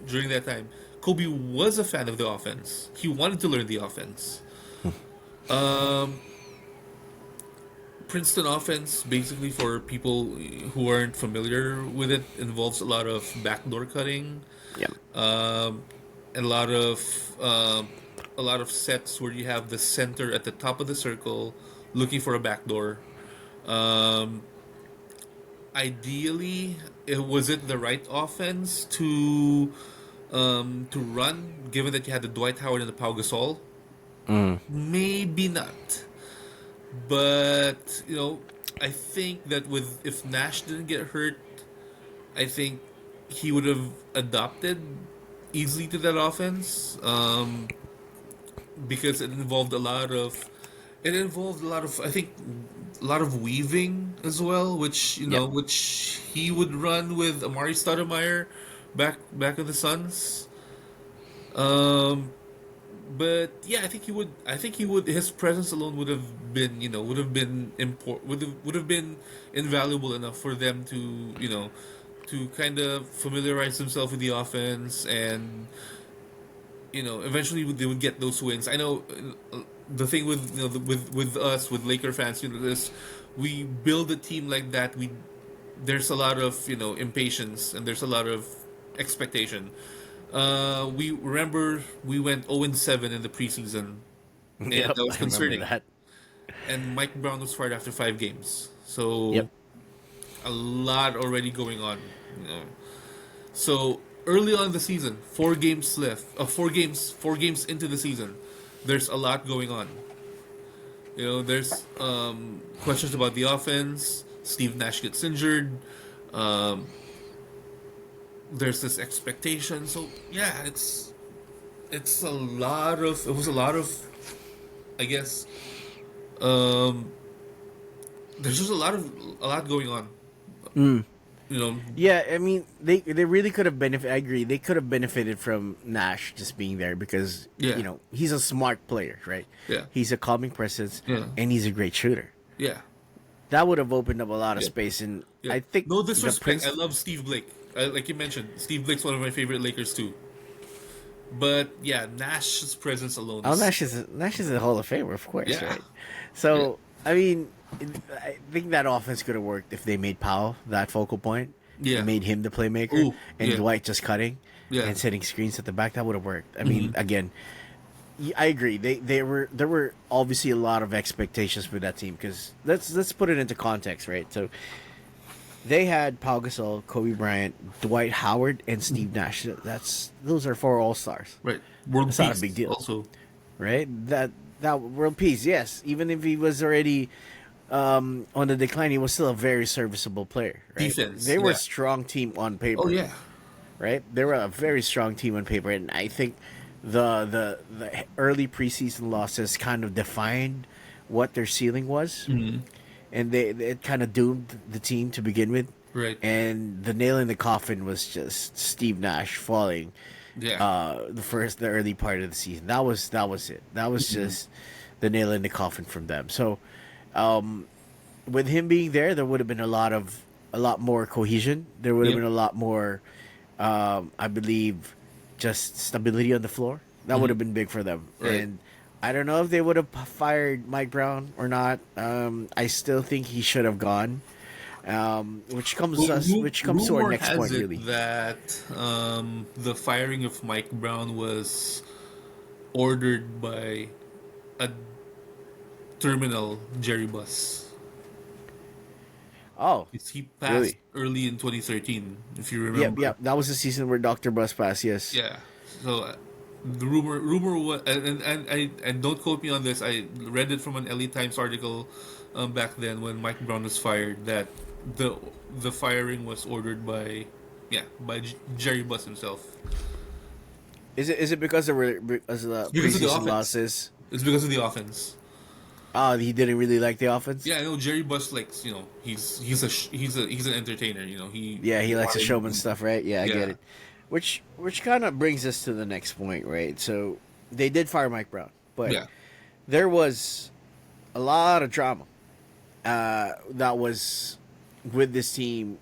Speaker 2: during that time, Kobe was a fan of the offense. He wanted to learn the offense. Princeton offense, basically for people who aren't familiar with it, involves a lot of backdoor cutting,
Speaker 1: Yeah.
Speaker 2: um, a lot of um, a lot of sets where you have the center at the top of the circle looking for a backdoor. Um, Ideally, was it the right offense to run, given that you had the Dwight Howard and the Pau Gasol?
Speaker 1: Mm.
Speaker 2: Maybe not. But I think that with if Nash didn't get hurt, I think he would have adopted easily to that offense, because it involved a lot of I think a lot of weaving as well, which
Speaker 1: Yep.
Speaker 2: which he would run with Amari Stoudemire back in the Suns. Um, But yeah, I think he would. I think he would. His presence alone would have been, would have been invaluable enough for them to kind of familiarize themselves with the offense, and eventually they would get those wins. I know the thing with with us with Laker fans, is we build a team like that. There's a lot of impatience, and there's a lot of expectation. We remember we went 0-7 in the preseason, and
Speaker 1: Yep.
Speaker 2: that was
Speaker 1: I remember
Speaker 2: concerning.
Speaker 1: that.
Speaker 2: And Mike Brown was fired after 5 games,
Speaker 1: Yep.
Speaker 2: so a lot already going on. So early on in the season, 4 games left. 4 games into the season, there's a lot going on. There's questions about the offense. Steve Nash gets injured. Um, there's this expectation. So yeah, it's a lot of it was a lot of, I guess, um there's just a lot going on.
Speaker 1: Mm.
Speaker 2: You know,
Speaker 1: Yeah, I mean, they really could have benefited. I agree. They could have benefited from Nash just being there because
Speaker 2: yeah,
Speaker 1: he's a smart player, right?
Speaker 2: yeah,
Speaker 1: He's a calming presence,
Speaker 2: yeah,
Speaker 1: and he's a great shooter.
Speaker 2: yeah,
Speaker 1: That would have opened up a lot of
Speaker 2: yeah,
Speaker 1: space, and
Speaker 2: yeah.
Speaker 1: I think
Speaker 2: No
Speaker 1: the
Speaker 2: disrespect. I
Speaker 1: Prince.
Speaker 2: love Steve Blake. Like you mentioned, Steve Blake's one of my favorite Lakers too. But yeah, Nash's presence alone
Speaker 1: Oh,
Speaker 2: is
Speaker 1: Nash is a Hall of Famer, of course,
Speaker 2: yeah,
Speaker 1: right?
Speaker 2: yeah,
Speaker 1: So I mean, I think that offense could have worked if they made Powell that focal point and
Speaker 2: yeah.
Speaker 1: made him the playmaker,
Speaker 2: Oh,
Speaker 1: and
Speaker 2: yeah,
Speaker 1: Dwight just cutting
Speaker 2: yeah.
Speaker 1: and setting screens at the back. That would have worked. I mean,
Speaker 2: Hmm.
Speaker 1: again, I agree. There were obviously a lot of expectations for that team because let's put it into context, right? So they had Pau Gasol, Kobe Bryant, Dwight Howard, and Steve Nash. Those are 4 All-Stars.
Speaker 2: Right. World
Speaker 1: That's not a
Speaker 2: peace
Speaker 1: big deal,
Speaker 2: also.
Speaker 1: right? That world peace, yes. Even if he was already on the decline, he was still a very serviceable player, right?
Speaker 2: Defense.
Speaker 1: They were a
Speaker 2: Yeah.
Speaker 1: strong team on
Speaker 2: Oh
Speaker 1: paper,
Speaker 2: yeah.
Speaker 1: right? They were a very strong team on paper, and I think the early preseason losses kind of defined what their ceiling was,
Speaker 2: Hmm.
Speaker 1: and it kind of doomed the team to begin with.
Speaker 2: Right.
Speaker 1: And the nail in the coffin was just Steve Nash falling
Speaker 2: Yeah.
Speaker 1: the early part of the season. That was it. That was just the nail in the coffin from them. So with him being there, there would have been a lot more cohesion. There would have
Speaker 2: Yep.
Speaker 1: been a lot more, I believe, just stability on the floor. That would
Speaker 2: Mhm.
Speaker 1: have been big for them.
Speaker 2: Right.
Speaker 1: And I don't know if they would have fired Mike Brown or not. I still think he should have gone. Which comes to our
Speaker 2: Rumor
Speaker 1: next
Speaker 2: has
Speaker 1: point,
Speaker 2: it
Speaker 1: really.
Speaker 2: that the firing of Mike Brown was ordered by a terminal Jerry Buss.
Speaker 1: Oh,
Speaker 2: He passed
Speaker 1: really?
Speaker 2: early in 2013, if you
Speaker 1: Yep,
Speaker 2: remember.
Speaker 1: yep. That was the season where Dr. Bus passed. Yes.
Speaker 2: Yeah. So the rumor was, and don't quote me on this. I read it from an LA Times article back then when Mike Brown was fired, that the the firing was ordered by Jerry Buss himself.
Speaker 1: Is it because of the
Speaker 2: It's because of the
Speaker 1: preseason
Speaker 2: offense.
Speaker 1: losses?
Speaker 2: It's because of the offense.
Speaker 1: Oh, he didn't really like the offense.
Speaker 2: Yeah, I know Jerry Buss likes, he's an entertainer.
Speaker 1: Yeah, he likes the
Speaker 2: wanted-
Speaker 1: showman stuff, right? Yeah, I get
Speaker 2: Yeah.
Speaker 1: it. Which kind of brings us to the next point, right? So they did fire Mike Brown, but
Speaker 2: Yeah.
Speaker 1: there was a lot of drama that was with this team,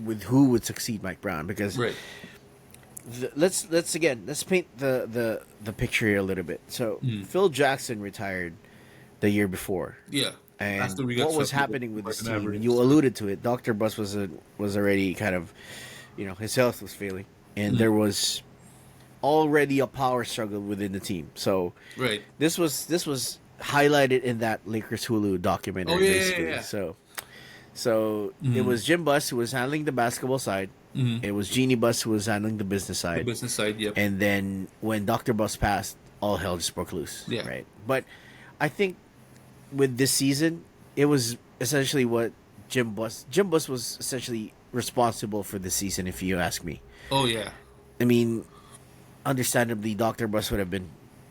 Speaker 1: with who would succeed Mike Brown, because
Speaker 2: Right.
Speaker 1: let's paint the picture here a little bit. So
Speaker 2: Mm.
Speaker 1: Phil Jackson retired the year before.
Speaker 2: Yeah.
Speaker 1: And
Speaker 2: After we got
Speaker 1: what was
Speaker 2: swept
Speaker 1: happening with
Speaker 2: by
Speaker 1: this
Speaker 2: the
Speaker 1: team?
Speaker 2: Mavericks.
Speaker 1: You alluded to it. Dr. Bus was already kind of, his health was failing, and
Speaker 2: Mm.
Speaker 1: there was already a power struggle within the team. So
Speaker 2: Right.
Speaker 1: this was highlighted in that Lakers Hulu
Speaker 2: Oh
Speaker 1: documentary,
Speaker 2: yeah, yeah,
Speaker 1: basically.
Speaker 2: yeah.
Speaker 1: So it
Speaker 2: Mm.
Speaker 1: was Jim Buss who was handling the basketball side.
Speaker 2: Mm.
Speaker 1: It was Jeannie Buss who was handling the business
Speaker 2: The
Speaker 1: side.
Speaker 2: business side. Yep.
Speaker 1: And then when Dr. Buss passed, all hell just broke loose,
Speaker 2: Yeah.
Speaker 1: right? But I think with this season, it was essentially what Jim Buss was essentially responsible for this season, if you ask me.
Speaker 2: Oh yeah.
Speaker 1: I mean, understandably, Dr. Buss would have been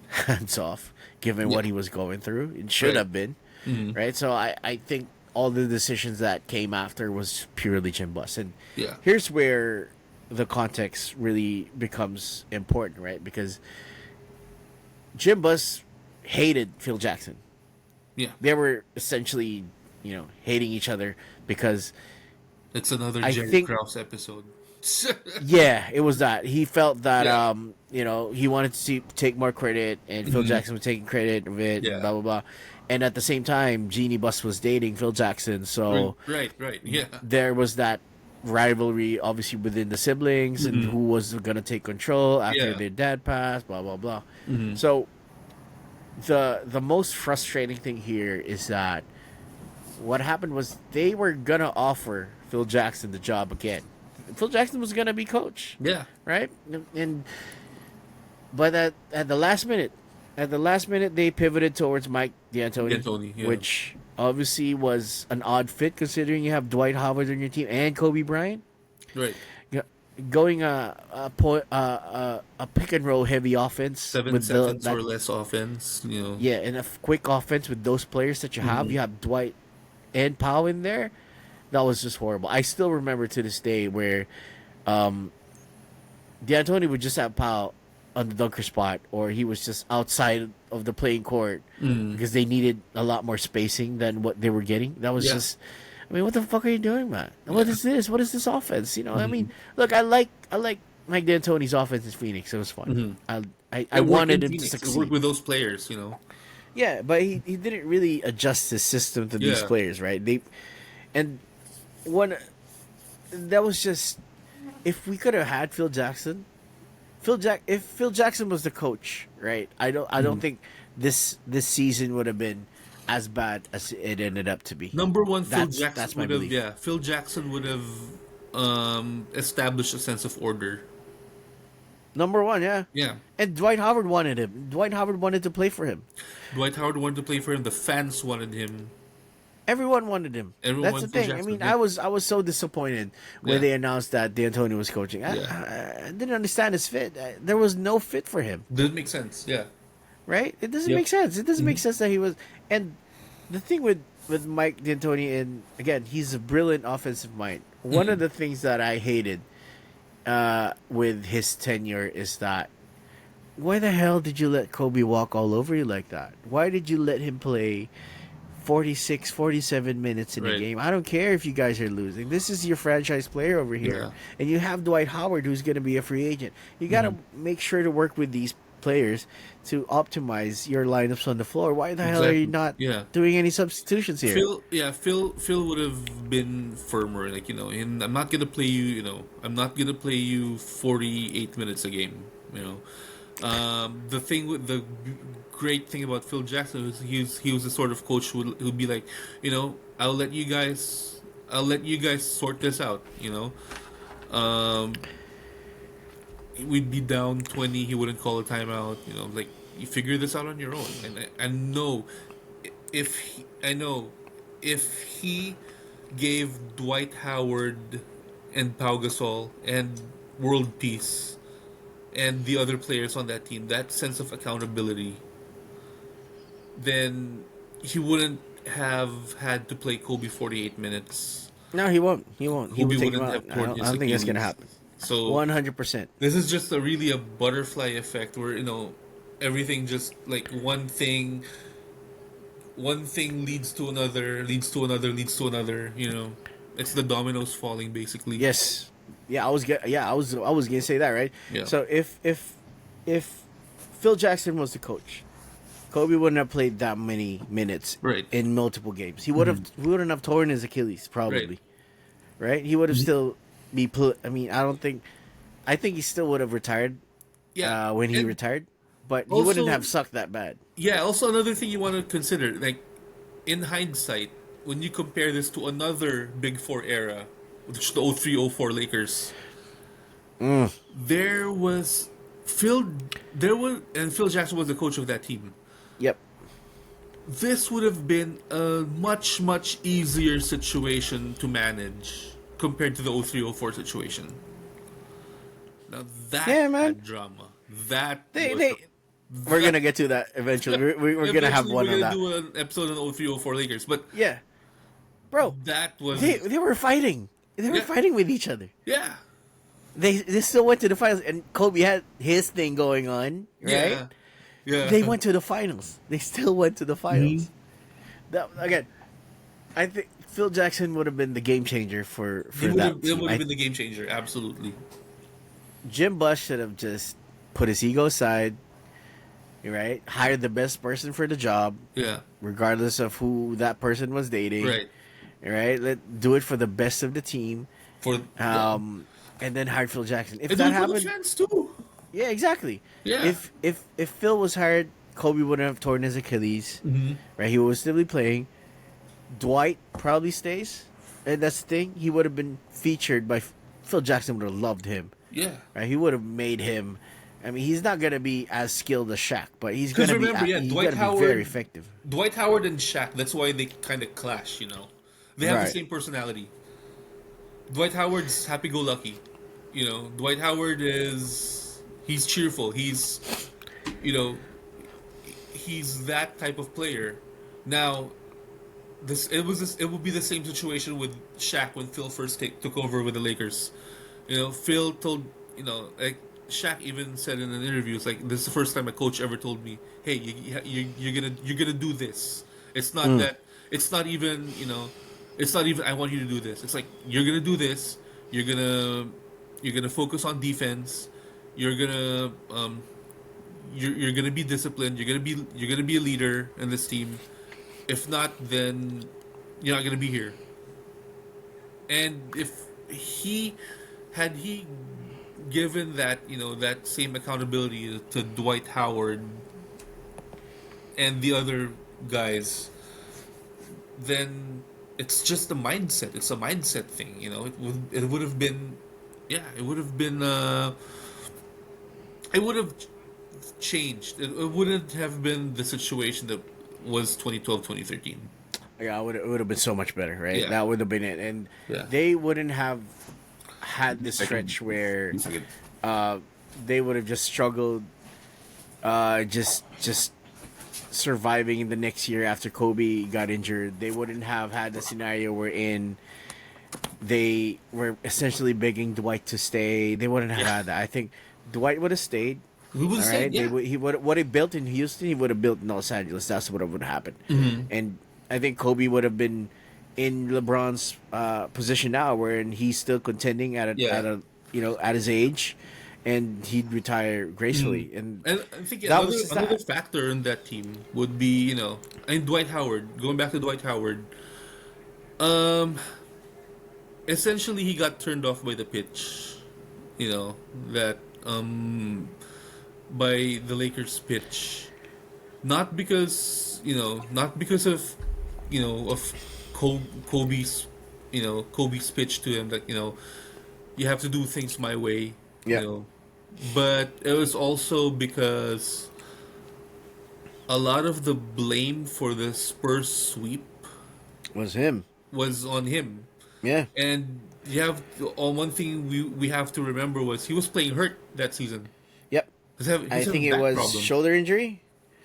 Speaker 1: hands off given
Speaker 2: Yeah.
Speaker 1: what he was going through. It should
Speaker 2: Right.
Speaker 1: have been,
Speaker 2: Mm.
Speaker 1: right? So I think all the decisions that came after was purely Jim Buss. And
Speaker 2: Yeah.
Speaker 1: here's where the context really becomes important, right? Because Jim Buss hated Phil Jackson.
Speaker 2: Yeah.
Speaker 1: They were essentially, hating each other because
Speaker 2: It's another
Speaker 1: I
Speaker 2: Jerry
Speaker 1: think,
Speaker 2: Krause episode.
Speaker 1: yeah, it was that he felt that
Speaker 2: Yeah.
Speaker 1: he wanted to take more credit, and Phil
Speaker 2: Mhm.
Speaker 1: Jackson was taking credit of it, and
Speaker 2: Yeah.
Speaker 1: blah blah blah. And at the same time, Jeannie Buss was dating Phil Jackson, so
Speaker 2: Right. Yeah.
Speaker 1: there was that rivalry, obviously within the siblings, and who was gonna take control after
Speaker 2: Yeah.
Speaker 1: their dad passed, blah blah blah.
Speaker 2: Mhm.
Speaker 1: So the most frustrating thing here is that what happened was they were gonna offer Phil Jackson the job again. Phil Jackson was gonna be coach,
Speaker 2: Yeah.
Speaker 1: right? And but at the last minute, they pivoted towards Mike D'Antoni,
Speaker 2: D'Antoni, yeah.
Speaker 1: which obviously was an odd fit considering you have Dwight Howard on your team and Kobe Bryant.
Speaker 2: Right.
Speaker 1: Yeah, going a pick and roll heavy offense
Speaker 2: 7 seconds or less offense.
Speaker 1: yeah, and a quick offense with those players that you have. You have Dwight and Powell in there. That was just horrible. I still remember to this day where D'Antoni would just have Powell on the dunker spot, or he was just outside of the playing court because they needed a lot more spacing than what they were getting. That was
Speaker 2: Yeah.
Speaker 1: just, I mean, what the fuck are you doing, man? What is this? What is this offense? I mean, look, I like Mike D'Antoni's offense in Phoenix. It was fun. I
Speaker 2: It worked
Speaker 1: wanted
Speaker 2: in
Speaker 1: him to
Speaker 2: Phoenix. It
Speaker 1: succeed.
Speaker 2: worked with those players.
Speaker 1: Yeah, but he didn't really adjust his system to these
Speaker 2: Yeah.
Speaker 1: players, right? And one that was just, if we could have had Phil Jackson, if Phil Jackson was the coach, right? I don't think this season would have been as bad as it ended up to be.
Speaker 2: Number one, Phil
Speaker 1: That's
Speaker 2: Jackson
Speaker 1: my
Speaker 2: would have.
Speaker 1: belief.
Speaker 2: Yeah, Phil Jackson would have established a sense of order.
Speaker 1: Number one, yeah.
Speaker 2: Yeah.
Speaker 1: And Dwight Howard wanted him. Dwight Howard wanted to play for him.
Speaker 2: Dwight Howard wanted to play for him. The fans wanted him.
Speaker 1: Everyone wanted him.
Speaker 2: Everyone
Speaker 1: That's the
Speaker 2: wanted Phil
Speaker 1: thing. I
Speaker 2: Jackson,
Speaker 1: mean,
Speaker 2: yeah.
Speaker 1: I was so disappointed when
Speaker 2: Yeah.
Speaker 1: they announced that D'Antoni was coaching.
Speaker 2: Yeah.
Speaker 1: I didn't understand his fit. There was no fit for him,
Speaker 2: Didn't make sense. Yeah.
Speaker 1: right? It doesn't
Speaker 2: Yep.
Speaker 1: make sense. It doesn't make sense that he was. And the thing with Mike D'Antoni, and again, he's a brilliant offensive mind. One of the things that I hated with his tenure is that, why the hell did you let Kobe walk all over you like that? Why did you let him play 46, 47 minutes in a
Speaker 2: Right.
Speaker 1: game? I don't care if you guys are losing. This is your franchise player over here.
Speaker 2: Yeah.
Speaker 1: And you have Dwight Howard, who's going to be a free agent. You got to make sure to work with these players to optimize your lineups on the floor. Why the hell are you not
Speaker 2: Yeah.
Speaker 1: doing any substitutions here?
Speaker 2: Phil would have been firmer. And I'm not gonna play you. I'm not gonna play you 48 minutes a game. The thing with the great thing about Phil Jackson is he was the sort of coach who'd be like, I'll let you guys sort this out. We'd be down 20. He wouldn't call a timeout. Like, you figure this out on your own. And I know if he gave Dwight Howard and Pau Gasol and World Peace and the other players on that team that sense of accountability, then he wouldn't have had to play Kobe 48 minutes.
Speaker 1: No, he won't. He won't. He
Speaker 2: Kobe
Speaker 1: will take him
Speaker 2: wouldn't
Speaker 1: out.
Speaker 2: have
Speaker 1: I
Speaker 2: torn
Speaker 1: don't,
Speaker 2: his
Speaker 1: I don't think that's going to
Speaker 2: Achilles.
Speaker 1: happen.
Speaker 2: So
Speaker 1: 100%.
Speaker 2: this is just really a butterfly effect where everything just like one thing leads to another, leads to another, leads to another. It's the dominoes falling basically.
Speaker 1: Yes. Yeah, I was gonna say that, right?
Speaker 2: Yeah.
Speaker 1: So if Phil Jackson was the coach, Kobe wouldn't have played that many minutes
Speaker 2: Right.
Speaker 1: in multiple games. He wouldn't have torn his Achilles
Speaker 2: Right.
Speaker 1: probably, right? He would have still be put. I mean, I don't think. I think he still would have retired
Speaker 2: Yeah.
Speaker 1: when he
Speaker 2: And
Speaker 1: retired, but he wouldn't
Speaker 2: also,
Speaker 1: have sucked that bad.
Speaker 2: yeah, also another thing you want to consider, like in hindsight, when you compare this to another Big Four era, which is the 03-04 Lakers, there was Phil there was and Phil Jackson was the coach of that team.
Speaker 1: Yep.
Speaker 2: This would have been a much easier situation to manage compared to the 03-04 situation. Now that
Speaker 1: Yeah, man.
Speaker 2: had drama. That
Speaker 1: They,
Speaker 2: was
Speaker 1: they, we're gonna get to that eventually. We're gonna have
Speaker 2: eventually
Speaker 1: one
Speaker 2: we're
Speaker 1: on
Speaker 2: gonna
Speaker 1: that.
Speaker 2: do an episode on 03-04 Lakers, but
Speaker 1: Yeah, bro.
Speaker 2: that was
Speaker 1: They were fighting. They were
Speaker 2: Yeah.
Speaker 1: fighting with each other.
Speaker 2: yeah.
Speaker 1: They still went to the finals, and Kobe had his thing going on, right?
Speaker 2: Yeah. Yeah.
Speaker 1: They went to the finals. They still went to the finals. Again, I think Phil Jackson would have been the game changer for that
Speaker 2: It
Speaker 1: team.
Speaker 2: would have been the game changer, absolutely.
Speaker 1: Jim Bush should have just put his ego aside, right? Hired the best person for the job,
Speaker 2: Yeah.
Speaker 1: regardless of who that person was dating.
Speaker 2: Right.
Speaker 1: Right? Let do it for the best of the team.
Speaker 2: For
Speaker 1: And then hired Phil Jackson. If
Speaker 2: and
Speaker 1: that
Speaker 2: do it for the
Speaker 1: happened,
Speaker 2: fans too.
Speaker 1: yeah, exactly.
Speaker 2: Yeah.
Speaker 1: If Phil was hired, Kobe wouldn't have torn his Achilles. Right? He would still be playing. Dwight probably stays, and that's the thing. He would have been featured by Phil Jackson. Would have loved him.
Speaker 2: Yeah.
Speaker 1: Right? He would have made him. I mean, he's not gonna be as skilled as Shaq, but he's
Speaker 2: 'Cause
Speaker 1: gonna be.
Speaker 2: remember, yeah,
Speaker 1: He's
Speaker 2: Dwight
Speaker 1: gonna be
Speaker 2: Howard-
Speaker 1: very effective.
Speaker 2: Dwight Howard and Shaq, that's why they kind of clash, you know. They have the
Speaker 1: Right.
Speaker 2: same personality. Dwight Howard's happy-go-lucky. You know, Dwight Howard he's cheerful. You know, he's that type of player. Now, it would be the same situation with Shaq when Phil first took over with the Lakers. You know, Phil told, you know, like Shaq even said in an interview, it's like, this is the first time a coach ever told me, hey, you're gonna do this. It's not that. It's not even, you know. It's not even I want you to do this. It's like you're gonna do this. You're gonna focus on defense. You're gonna you're gonna be disciplined. You're gonna be a leader in this team. If not, then you're not gonna be here. And if he had he given that, you know, that same accountability to Dwight Howard and the other guys, then it's just a mindset. It's a mindset thing, you know. It would have been, yeah, it would have been. It would have changed. It wouldn't have been the situation that was 2012, 2013.
Speaker 1: Yeah, it would have been so much better, right?
Speaker 2: Yeah.
Speaker 1: That would have been it, and
Speaker 2: Yeah.
Speaker 1: they wouldn't have had this stretch where they would have just struggled, just surviving in the next year after Kobe got injured. They wouldn't have had the scenario wherein they were essentially begging Dwight to stay. They wouldn't have had that. I think Dwight would have stayed.
Speaker 2: We would
Speaker 1: All
Speaker 2: say,
Speaker 1: right,
Speaker 2: yeah.
Speaker 1: he would what he built in Houston, he would have built in Los Angeles. That's what would have happened. And I think Kobe would have been in LeBron's position now, wherein he's still contending at a at his age, and he'd retire gracefully. And
Speaker 2: And I think
Speaker 1: That was just
Speaker 2: another
Speaker 1: that.
Speaker 2: factor in that team would be, you know, and Dwight Howard. Going back to Dwight Howard, essentially he got turned off by the pitch. You know that by the Lakers pitch, not because of Kobe's Kobe's pitch to him that, you know, you have to do things my way.
Speaker 1: Yeah.
Speaker 2: You know, but it was also because a lot of the blame for the Spurs sweep
Speaker 1: was him.
Speaker 2: was on him.
Speaker 1: Yeah.
Speaker 2: And you have one thing we have to remember was he was playing hurt that season.
Speaker 1: Yep.
Speaker 2: He's
Speaker 1: I
Speaker 2: having
Speaker 1: think it
Speaker 2: back
Speaker 1: was
Speaker 2: problem.
Speaker 1: shoulder injury.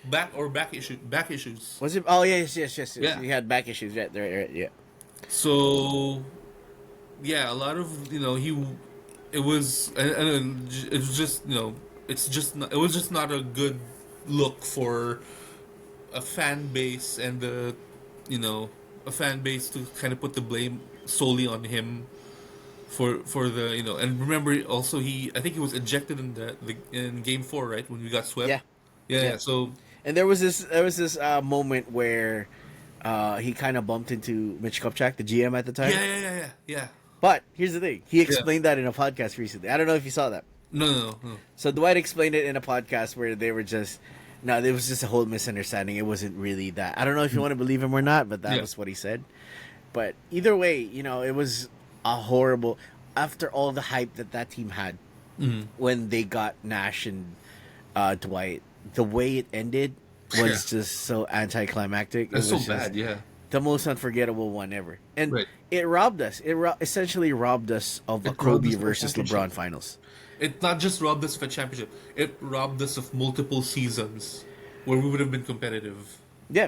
Speaker 2: back issues.
Speaker 1: Was it? Oh yes.
Speaker 2: Yeah.
Speaker 1: He had back issues. Right. Yeah.
Speaker 2: So yeah, a lot of, you know, it was just, you know, it was just not a good look for a fan base and a fan base to kind of put the blame solely on him for the, you know. And remember also I think he was ejected in in game 4, right, when we got swept.
Speaker 1: Yeah.
Speaker 2: Yeah. So
Speaker 1: And there was this moment where he kind of bumped into Mitch Kupchak, the GM at the time.
Speaker 2: Yeah.
Speaker 1: But here's the thing: he
Speaker 2: Yeah.
Speaker 1: explained that in a podcast recently. I don't know if you saw that.
Speaker 2: No.
Speaker 1: So Dwight explained it in a podcast where they were just no, it was just a whole misunderstanding. It wasn't really that. I don't know if you want to believe him or not, but that
Speaker 2: Yeah.
Speaker 1: was what he said. But either way, it was a horrible after all the hype that team had when they got Nash and Dwight. The way it ended was just so anticlimactic.
Speaker 2: That's
Speaker 1: it
Speaker 2: so
Speaker 1: was just
Speaker 2: bad. Yeah.
Speaker 1: the most unforgettable one ever, and
Speaker 2: Right.
Speaker 1: it robbed us. Essentially robbed us of a
Speaker 2: It robbed
Speaker 1: Kobe
Speaker 2: us of a
Speaker 1: versus
Speaker 2: championship.
Speaker 1: LeBron finals.
Speaker 2: It not just robbed us of a championship. It robbed us of multiple seasons where we would have been competitive.
Speaker 1: Yeah,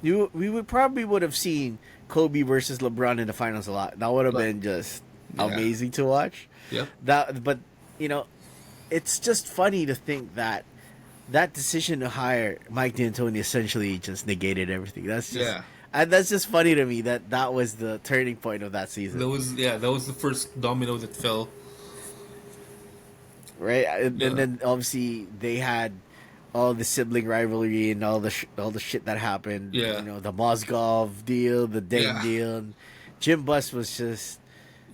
Speaker 1: we would have seen Kobe versus LeBron in the finals a lot. That would have been just
Speaker 2: Yeah.
Speaker 1: amazing to watch.
Speaker 2: Yep.
Speaker 1: But it's just funny to think that decision to hire Mike D'Antoni essentially just negated everything. That's just
Speaker 2: Yeah.
Speaker 1: and that's just funny to me that was the turning point of that season,
Speaker 2: That was the first domino that fell.
Speaker 1: right? And
Speaker 2: Yeah.
Speaker 1: then obviously they had all the sibling rivalry and all the shit that happened.
Speaker 2: Yeah.
Speaker 1: The Mozgov deal, the Deng
Speaker 2: Yeah.
Speaker 1: deal. And Jim Buss was just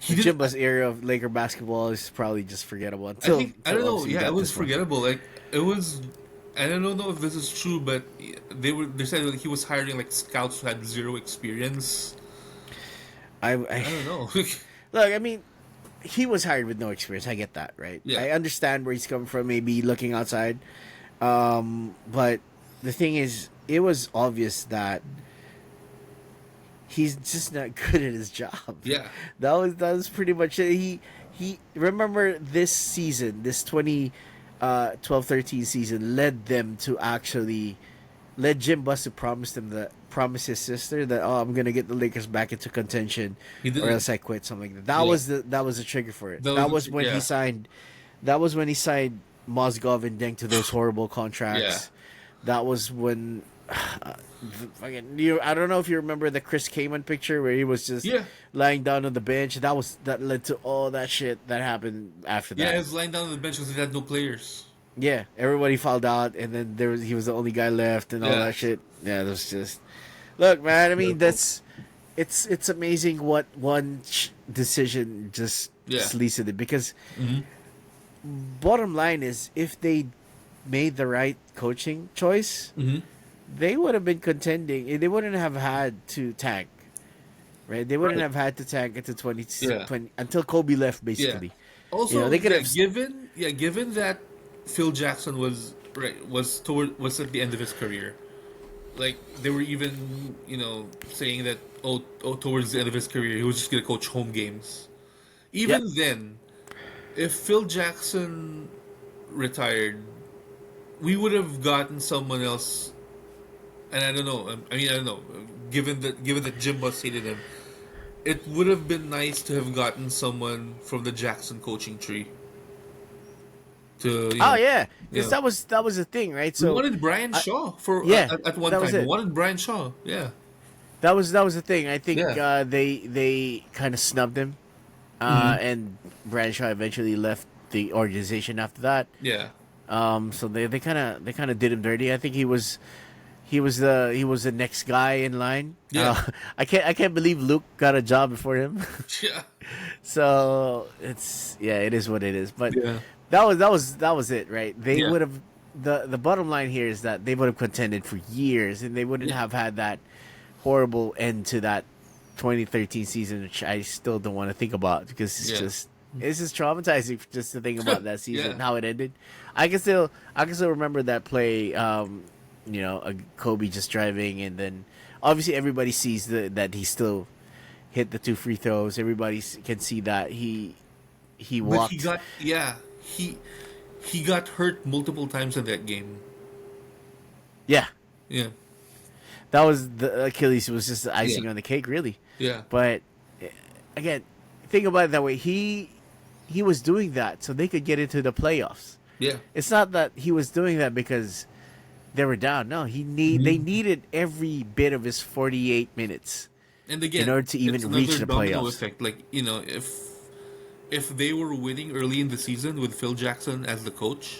Speaker 2: He
Speaker 1: the
Speaker 2: did-
Speaker 1: Jim Buss era of Laker basketball is probably just forgettable.
Speaker 2: I
Speaker 1: Until
Speaker 2: think I don't know.
Speaker 1: obviously
Speaker 2: Yeah,
Speaker 1: got
Speaker 2: it was
Speaker 1: this one.
Speaker 2: forgettable. Like it was. And I don't know if this is true, but they said that he was hiring like scouts who had zero experience. I
Speaker 1: I
Speaker 2: don't know.
Speaker 1: look. I mean, he was hired with no experience. I get that, right?
Speaker 2: Yeah.
Speaker 1: I understand where he's coming from. Maybe looking outside, but the thing is, it was obvious that he's just not good at his job.
Speaker 2: Yeah.
Speaker 1: That was pretty much it. He remember this season, this 2012-13 season led them to actually led Jim Buss to promise his sister that I'm gonna get the Lakers back into contention
Speaker 2: He
Speaker 1: or
Speaker 2: didn't.
Speaker 1: else I quit, something like that. That was the trigger for it.
Speaker 2: That
Speaker 1: That
Speaker 2: was
Speaker 1: was when
Speaker 2: yeah.
Speaker 1: he signed Mozgov and Deng to those horrible contracts. That was when I don't know if you remember the Chris Kaman picture where he was just
Speaker 2: Yeah.
Speaker 1: lying down on the bench. That led to all that shit that happened after that.
Speaker 2: Yeah, he was lying down on the bench because they had no players.
Speaker 1: Yeah, everybody fouled out, and then he was the only guy left, and all
Speaker 2: Yeah.
Speaker 1: that shit. Yeah, it was just look, man. I mean, it's amazing what one decision just leads to it. Because bottom line is, if they made the right coaching choice, they would have been contending. They wouldn't have had to tank, right? They wouldn't have had to tank into 2020 until Kobe left, basically.
Speaker 2: Also,
Speaker 1: they could have.
Speaker 2: given that Phil Jackson was at the end of his career. Like they were even saying that towards the end of his career he was just gonna coach home games. Even then, if Phil Jackson retired, we would have gotten someone else. And I don't know. I mean, I don't know. Given that Jim Buss hated him, it would have been nice to have gotten someone from the Jackson coaching tree. To
Speaker 1: Oh yeah, because
Speaker 2: Yeah.
Speaker 1: that was the thing, right?
Speaker 2: we
Speaker 1: So
Speaker 2: wanted Brian Shaw at one
Speaker 1: that was
Speaker 2: time.
Speaker 1: it.
Speaker 2: We wanted Brian Shaw. Yeah.
Speaker 1: that was the thing. I think
Speaker 2: Yeah.
Speaker 1: they kind of snubbed him, and Bradshaw eventually left the organization after that.
Speaker 2: Yeah.
Speaker 1: So they kind of did him dirty. I think he was the next guy in line.
Speaker 2: Yeah.
Speaker 1: I can't believe Luke got a job before him.
Speaker 2: Yeah.
Speaker 1: So it is what it is. But
Speaker 2: Yeah.
Speaker 1: that was it, right? They
Speaker 2: Yeah.
Speaker 1: would have the bottom line here is that they would have contended for years, and they wouldn't have had that horrible end to that 2013 season, which I still don't want to think about because it's just traumatizing just to think about that season and how it ended. I can still remember that play. Kobe just driving, and then obviously everybody sees that he still hit the 2 free throws. Everybody can see that he walked.
Speaker 2: But he got hurt multiple times in that game.
Speaker 1: Yeah,
Speaker 2: Yeah.
Speaker 1: that was the Achilles was just the icing on the cake, really.
Speaker 2: Yeah.
Speaker 1: But again, think about it that way. He was doing that so they could get into the playoffs.
Speaker 2: Yeah.
Speaker 1: It's not that he was doing that because they were down. No, they needed every bit of his 48 minutes
Speaker 2: And again,
Speaker 1: in order to even
Speaker 2: it's
Speaker 1: reach
Speaker 2: another
Speaker 1: the
Speaker 2: domino
Speaker 1: playoffs.
Speaker 2: effect. Like if they were winning early in the season with Phil Jackson as the coach,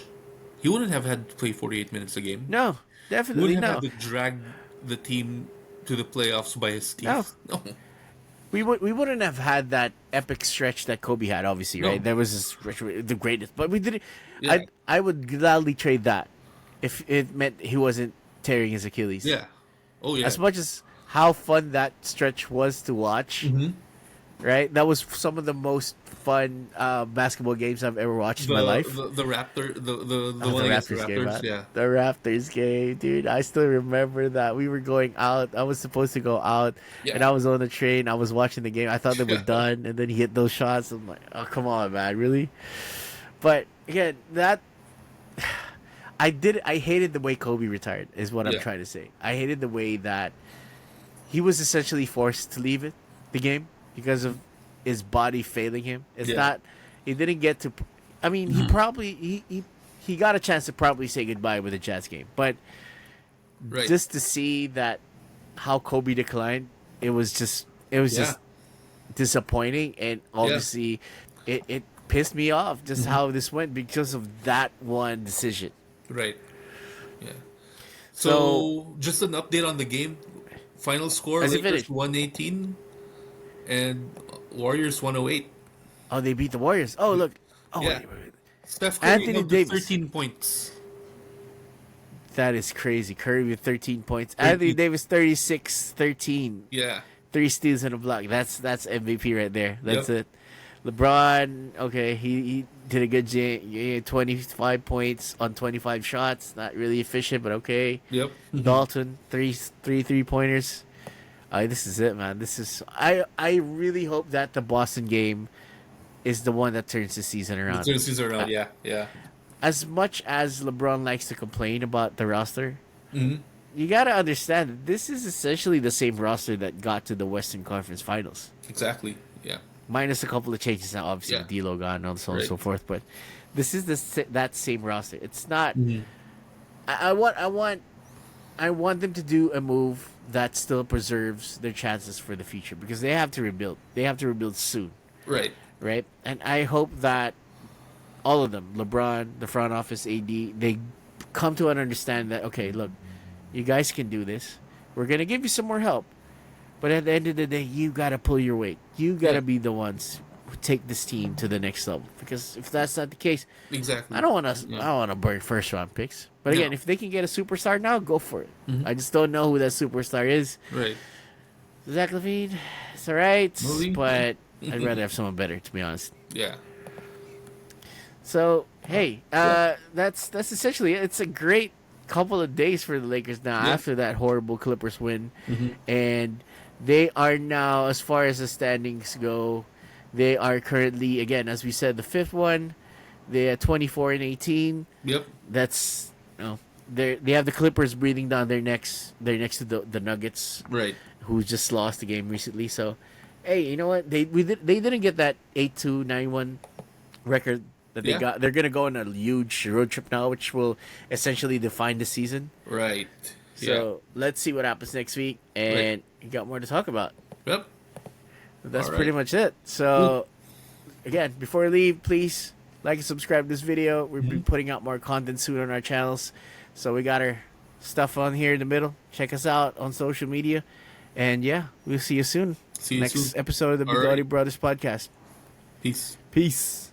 Speaker 2: he wouldn't have had to play 48 minutes a game.
Speaker 1: No,
Speaker 2: He
Speaker 1: Definitely
Speaker 2: wouldn't have
Speaker 1: no.
Speaker 2: had to drag the team to the playoffs by his
Speaker 1: No.
Speaker 2: teeth. No,
Speaker 1: We wouldn't have had that epic stretch that Kobe had, obviously, right?
Speaker 2: no,
Speaker 1: There was a stretch, the greatest, but we didn't.
Speaker 2: yeah,
Speaker 1: I would gladly trade that if it meant he wasn't tearing his Achilles.
Speaker 2: yeah, oh yeah.
Speaker 1: As much as how fun that stretch was to watch,
Speaker 2: Hmm.
Speaker 1: right? That was some of the most fun basketball games I've ever watched in my life.
Speaker 2: The Raptor the
Speaker 1: Oh, the
Speaker 2: one against the
Speaker 1: Raptors game,
Speaker 2: Raptors,
Speaker 1: man.
Speaker 2: yeah,
Speaker 1: The Raptors game, dude. I still remember that. We were going out. I was supposed to go out,
Speaker 2: yeah,
Speaker 1: and I was on the train. I was watching the game. I thought they were
Speaker 2: yeah,
Speaker 1: done, and then he hit those shots. I'm like, oh, come on, man. Really? But, again, that... I hated the way Kobe retired, is what I'm
Speaker 2: yeah,
Speaker 1: trying to say. I hated the way that he was essentially forced to leave the game, because of his body failing him. It's
Speaker 2: yeah.
Speaker 1: not... He didn't get to... I mean, he probably... He got a chance to probably say goodbye with the Jazz game, but
Speaker 2: Right,
Speaker 1: just to see that how Kobe declined, it was
Speaker 2: yeah,
Speaker 1: just disappointing, and
Speaker 2: yeah.
Speaker 1: obviously it pissed me off just how this went because of that one decision.
Speaker 2: Right, yeah.
Speaker 1: So
Speaker 2: So just an update on the game. Final score:
Speaker 1: as it
Speaker 2: Lakers
Speaker 1: finished,
Speaker 2: 118 and Warriors 108.
Speaker 1: oh, they beat the Warriors. Oh, look, oh,
Speaker 2: Yeah,
Speaker 1: wait.
Speaker 2: Steph Curry
Speaker 1: Anthony
Speaker 2: held to
Speaker 1: Davis.
Speaker 2: 13 points.
Speaker 1: That is crazy. Curry with 13 points. Anthony
Speaker 2: 13.
Speaker 1: Davis 36, 13.
Speaker 2: Yeah.
Speaker 1: 3 steals and a block. That's MVP right there. That's
Speaker 2: Yep.
Speaker 1: it. LeBron, okay, he did a good job. He had 25 points on 25 shots. Not really efficient, but okay.
Speaker 2: Yep.
Speaker 1: Dalton, three pointers. This is it, man. This is I really hope that the Boston game is the one that turns the season
Speaker 2: The
Speaker 1: around.
Speaker 2: Tennessee around. Yeah. Yeah.
Speaker 1: As much as LeBron likes to complain about the roster,
Speaker 2: Hmm.
Speaker 1: you gotta understand that this is essentially the same roster that got to the Western Conference Finals,
Speaker 2: Exactly. Yeah.
Speaker 1: minus a couple of changes now. Obviously,
Speaker 2: Yeah.
Speaker 1: D'Lo gone and so on and
Speaker 2: Right.
Speaker 1: so forth. But this is that same roster. It's not.
Speaker 2: Mhm.
Speaker 1: I want them to do a move that still preserves their chances for the future, because they have to rebuild. They have to rebuild soon,
Speaker 2: Right.
Speaker 1: right? And I hope that all of them, LeBron, the front office, AD, they come to an understand that, okay, look, you guys can do this. We're gonna give you some more help, but at the end of the day, you gotta pull your weight. You gotta
Speaker 2: Yeah.
Speaker 1: be the ones who take this team to the next level. Because if that's not the case,
Speaker 2: Exactly.
Speaker 1: I don't want to.
Speaker 2: Yeah.
Speaker 1: I don't want to burn first round picks. But again,
Speaker 2: No.
Speaker 1: if they can get a superstar now, go for it.
Speaker 2: Mhm.
Speaker 1: I just don't know who that superstar is.
Speaker 2: Right.
Speaker 1: Zach LaVine, it's all right,
Speaker 2: Movie?
Speaker 1: but I'd rather have someone better, to be honest.
Speaker 2: Yeah.
Speaker 1: So hey, that's essentially it. It's a great couple of days for the Lakers now
Speaker 2: Yeah.
Speaker 1: after that horrible Clippers win,
Speaker 2: Mhm.
Speaker 1: and they are now, as far as the standings go, they are currently, again, as we said, the fifth one. They are 24-18.
Speaker 2: Yep.
Speaker 1: That's, they have the Clippers breathing down their necks. They're next to the Nuggets,
Speaker 2: Right.
Speaker 1: who just lost the game recently. So, hey, you know what? They didn't get that 8-2, 9-1 record that they
Speaker 2: Yeah.
Speaker 1: got. They're gonna go on a huge road trip now, which will essentially define the season.
Speaker 2: Right.
Speaker 1: So let's see what happens next week, and you got more to talk about.
Speaker 2: Yeah. Yep.
Speaker 1: That's
Speaker 2: All right.
Speaker 1: pretty much it. So, again, before we leave, please like and subscribe to this video. We'll be putting out more content soon on our channels. So we got our stuff on here in the middle. Check us out on social media. And yeah, we'll see you soon.
Speaker 2: See you
Speaker 1: Next
Speaker 2: soon.
Speaker 1: episode of the
Speaker 2: All
Speaker 1: Bigote
Speaker 2: right.
Speaker 1: Brothers podcast.
Speaker 2: Peace.
Speaker 1: Peace.